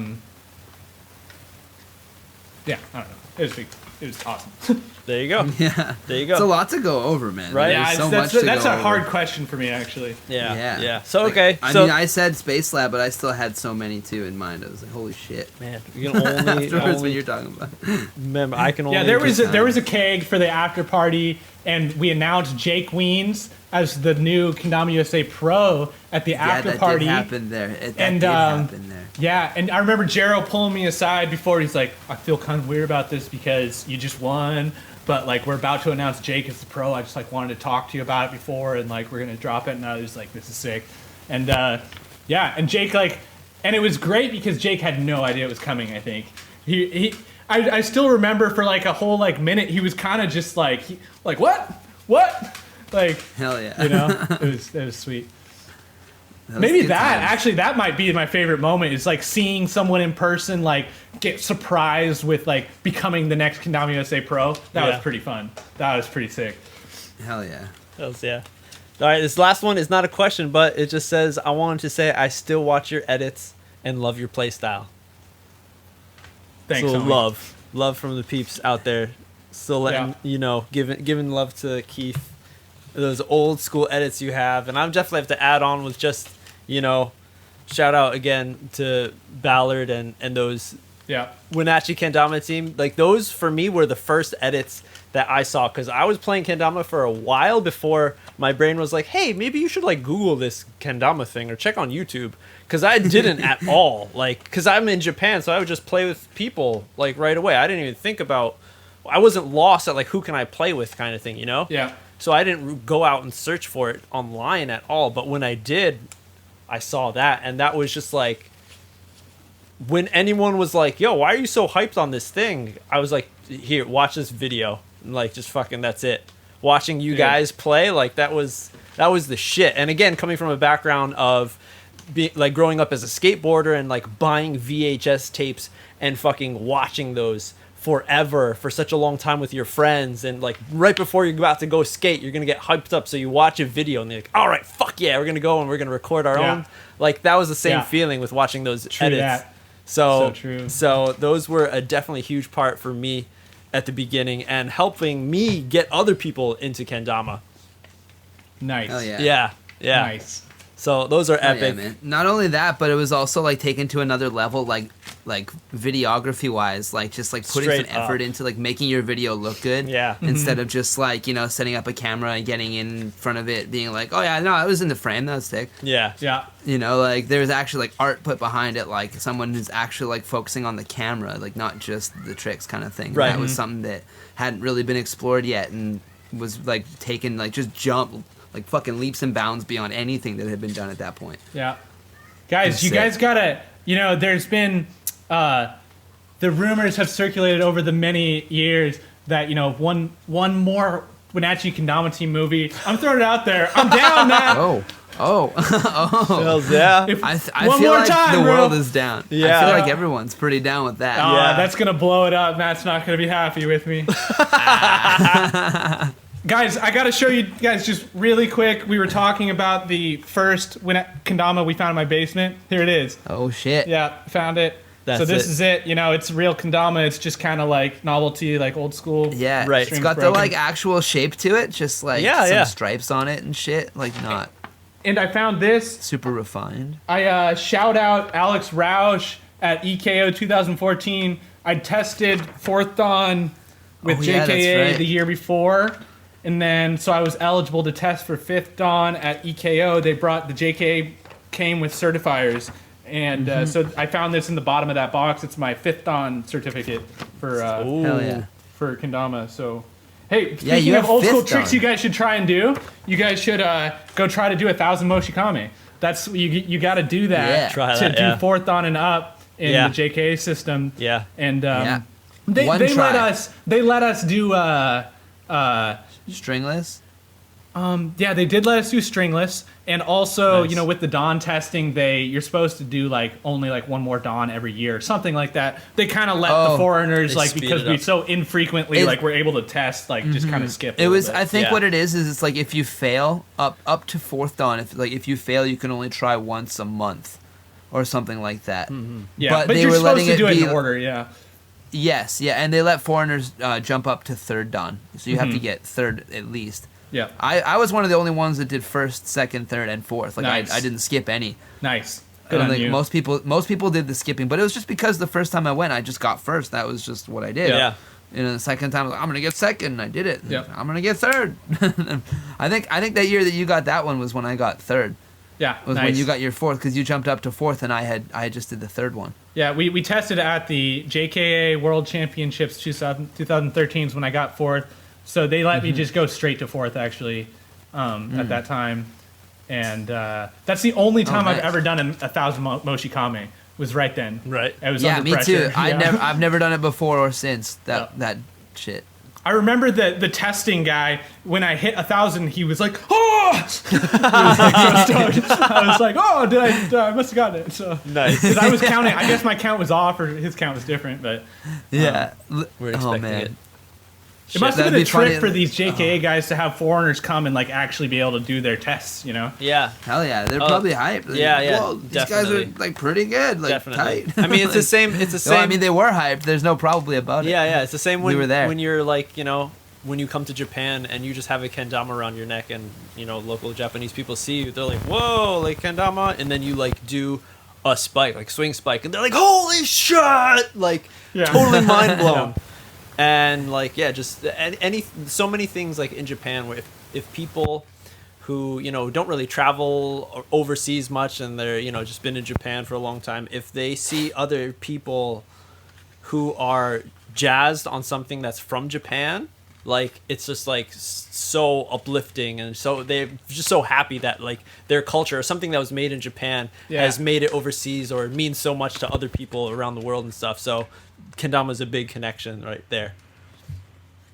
don't know, it was awesome. There you go. Yeah. There you go. It's a lot to go over, man. Right? There's Yeah, so that's much to a go hard over. question for me actually. Yeah. So Like, okay. I so mean, I said Space Lab, but I still had so many too in mind. I was like, holy shit. man, you can only, Afterwards, when you're talking about. remember. I can only. Yeah, there was a keg for the after party, and we announced Jake Weens as the new Kendama USA Pro at the after that party. did happen there. That And, did happen there. Yeah, and I remember Jero pulling me aside before. He's like, "I feel kind of weird about this because you just won, but like we're about to announce Jake as the pro. I just like wanted to talk to you about it before, and like we're gonna drop it." And I was like, "This is sick," and and Jake like, and it was great because Jake had no idea it was coming. I think I still remember for like a whole like minute he was kind of just like what like Hell yeah. it was sweet. That was Maybe good that times. actually that might be my favorite moment is like seeing someone in person like get surprised with like becoming the next Kendama USA Pro. That was pretty fun. That was pretty sick. Hell yeah. Yeah. All right, this last one is not a question, but it just says, I wanted to say I still watch your edits and love your play style. Thanks. So homie. love from the peeps out there. Still letting giving love to Keith. Those old school edits you have, and I'm definitely have to add on with just shout out again to Ballard and those Wenatchee Kendama team. Like those for me were the first edits that I saw because I was playing Kendama for a while before my brain was like, hey, maybe you should like Google this Kendama thing or check on YouTube. Because I didn't at all. Like, because I'm in Japan, so I would just play with people like right away. I didn't even think about. I wasn't lost at like who can I play with kind of thing, Yeah. So I didn't go out and search for it online at all. But when I did, I saw that. And that was just like, when anyone was like, yo, why are you so hyped on this thing? I was like, here, watch this video. And like, just fucking, that's it. Watching you guys play, like that was the shit. And again, coming from a background of like growing up as a skateboarder and like buying VHS tapes and fucking watching those forever for such a long time with your friends, and like right before you're about to go skate you're gonna get hyped up, so you watch a video and they're like, all right, fuck yeah, we're gonna go and we're gonna record our own. Like that was the same feeling with watching those edits. So true. So those were a definitely huge part for me at the beginning and helping me get other people into Kendama. Nice. Hell yeah. Yeah Nice. So those are Oh, yeah, epic. man. Not only that, but it was also like taken to another level, like videography wise, like just like putting Straight some effort up. into like making your video look good. Yeah. Instead of just like, you know, setting up a camera and getting in front of it, being like, oh yeah, no, I was in the frame, that was sick. Yeah. Yeah. You know, like there's actually like art put behind it, like someone who's actually like focusing on the camera, like not just the tricks kind of thing. Right. That was something that hadn't really been explored yet and was like taken like just jump like fucking leaps and bounds beyond anything that had been done at that point. Yeah. Guys, That's you sick. guys gotta, you know, there's been, the rumors have circulated over the many years that, you know, one more Wenatchee Kendama team movie. I'm throwing it out there. I'm down, man. Oh, Hells yeah. If- I One feel more like time, the bro. world is down. Yeah. I feel like everyone's pretty down with that. Yeah. That's gonna blow it up. Matt's not gonna be happy with me. Guys, I gotta show you guys just really quick. We were talking about the first Kendama we found in my basement. Here it is. Oh shit. Yeah, found it. That's so this it. is it. You know, it's real Kendama. It's just kind of like novelty, like old school. Yeah, Right. It's Strings got the broken. like actual shape to it, just like Yeah, some yeah. stripes on it and shit. Like not And I found this. super refined. I shout out Alex Roush at EKO 2014. I tested Fourth Dawn with Oh, yeah, that's JKA right. the year before. And then, so I was eligible to test for Fifth Dawn at EKO. They brought, the JKA came with certifiers. And Mm-hmm. so I found this in the bottom of that box. It's my Fifth Dawn certificate for Ooh. Hell yeah. for Kendama. So, hey, Yeah, speaking you of have old school Fifth tricks Dawn. you guys should try and do, you guys should go try to do 1,000 Moshikame. That's, you got to do that Yeah. Try to that, do yeah. Fourth Dawn and up in Yeah. the JKA system. Yeah. And Yeah. they One let try. us do Stringless. yeah, they did let us do stringless, and also, Nice. you know, with the dawn testing, you're supposed to do like only like one more dawn every year, something like that. They kind of let the Oh, foreigners they like speed because it we up. so infrequently It- like we're able to test like just kind of skip. a It little was. bit. I think Yeah. what it is it's like if you fail up to Fourth Dawn. If you fail, you can only try once a month, or something like that. yeah, but but they you're were supposed letting to it do it be- in order. Yeah, Yes, yeah, and they let foreigners jump up to Third Dawn, so you have to get third at least. yeah, I was one of the only ones that did first, second, third, and fourth. Like Nice. I didn't skip any. nice. I Good don't on think you. most people did the skipping, but it was just because the first time I went, I just got first. That was just what I did. Yeah. And then the second time, I was like, I'm gonna get second. And I did it. Yep. I'm gonna get third. I think that year that you got that one was when I got third. Yeah, Was nice. when you got your fourth because you jumped up to fourth and I just did the third one. Yeah, we tested at the JKA World Championships 2013 is when I got fourth. So they let me just go straight to fourth, actually, at that time. And that's the only time I've nice. ever done 1,000 Moshikame, was right then. Right. It was Yeah, under me pressure. too. Yeah. I've never done it before or since that Yeah. that shit. I remember the testing guy, when I hit 1,000, he was like, oh! He was like so stoked. I was like, oh, I must have gotten it. So, Nice. because I was counting, I guess my count was off or his count was different, but Yeah. We're Oh expecting man. it. it must have That'd been a be funny. trick for these JKA guys to have foreigners come and like actually be able to do their tests, you know? Yeah. Hell yeah, they're Oh, probably hyped. Like, yeah, yeah, Whoa, these definitely. guys are like pretty good, like Definitely. tight. I mean, it's the Like- same. It's the same. No, I mean they were hyped. There's no probably about it. Yeah, yeah. It's the same when We were there. when you're like, you know, when you come to Japan and you just have a kendama around your neck and, you know, local Japanese people see you, they're like, whoa, like kendama, and then you like do a spike, like swing spike, and they're like, holy shit, like Yeah. totally mind blown. And like, yeah, just so many things like in Japan where if people who, you know, don't really travel overseas much and they're, you know, just been in Japan for a long time, if they see other people who are jazzed on something that's from Japan, like it's just like so uplifting, and so they're just so happy that like their culture or something that was made in Japan Yeah. has made it overseas or means so much to other people around the world and stuff. So kendama is a big connection right there.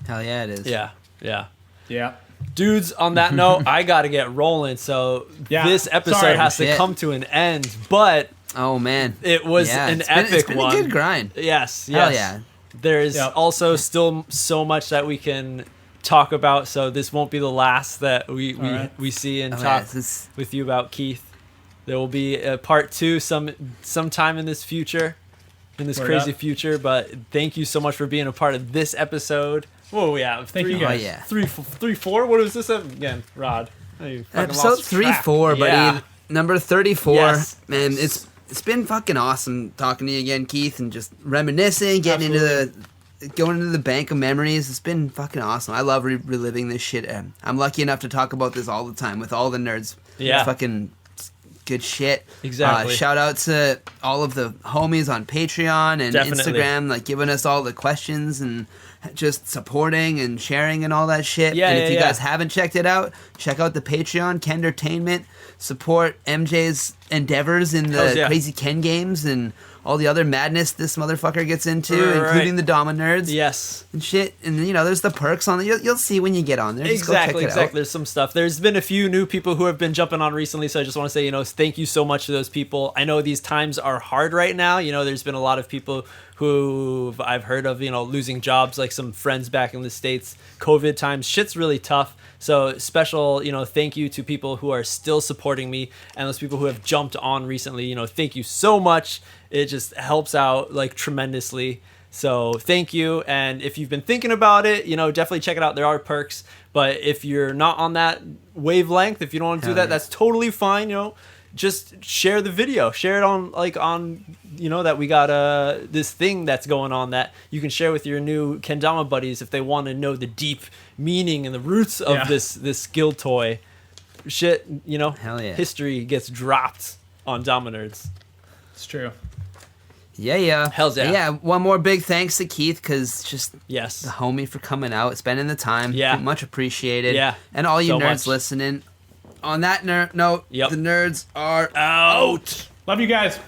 Hell yeah, it is. Yeah, yeah. Yeah. Dudes, on that note, I gotta get rolling. So Yeah, this episode sorry. has to Shit. come to an end, but Oh man. it was Yeah, an it's been- epic It's been one. a good grind. Yes, yes. Hell yeah. There's Yep. also still so much that we can talk about, so this won't be the last that we right. we see and Oh, yeah, talk this is- with you about Keith. There will be a part 2 sometime in this future, in this Word crazy up. future. But thank you so much for being a part of this episode. Whoa, yeah, Thank you Oh guys. yeah. three, 4. What was this again, Rod? Oh, you fucking Episode lost track. 3-4, buddy. Yeah. Number 34. Yes. Man, it's been fucking awesome talking to you again, Keith, and just reminiscing, going into the bank of memories. It's been fucking awesome. I love reliving this shit. I'm lucky enough to talk about this all the time with all the nerds. Yeah. It's fucking good shit. Exactly. Shout out to all of the homies on Patreon and Definitely. Instagram, like giving us all the questions and just supporting and sharing and all that shit. Yeah, and if you yeah. guys haven't checked it out, check out the Patreon, Kendertainment. Support MJ's endeavors in the Hells yeah. Crazy Ken games and all the other madness this motherfucker gets into, Right. including the Dama nerds. Yes. And shit. And, there's the perks on it. You'll see when you get on there. Just Exactly, go check it exactly. out. There's some stuff. There's been a few new people who have been jumping on recently, so I just want to say, thank you so much to those people. I know these times are hard right now. There's been a lot of people who I've heard of, losing jobs, like some friends back in the States. COVID times, shit's really tough. So special, thank you to people who are still supporting me and those people who have jumped on recently. Thank you so much. It just helps out like tremendously. So thank you. And if you've been thinking about it, definitely check it out. There are perks. But if you're not on that wavelength, if you don't want to do that, yeah. that's totally fine. Just share the video. Share it on that we got this thing that's going on that you can share with your new Kendama buddies if they want to know the deep meaning and the roots of this skill toy. Shit, Hell yeah. history gets dropped on Dama Nerds. It's true. Yeah. Hells yeah. Yeah, one more big thanks to Keith, because just Yes. the homie for coming out, spending the time. Yeah. Much appreciated. Yeah. And all you So nerds much. listening. On that note, Yep. the nerds are Out. Love you guys.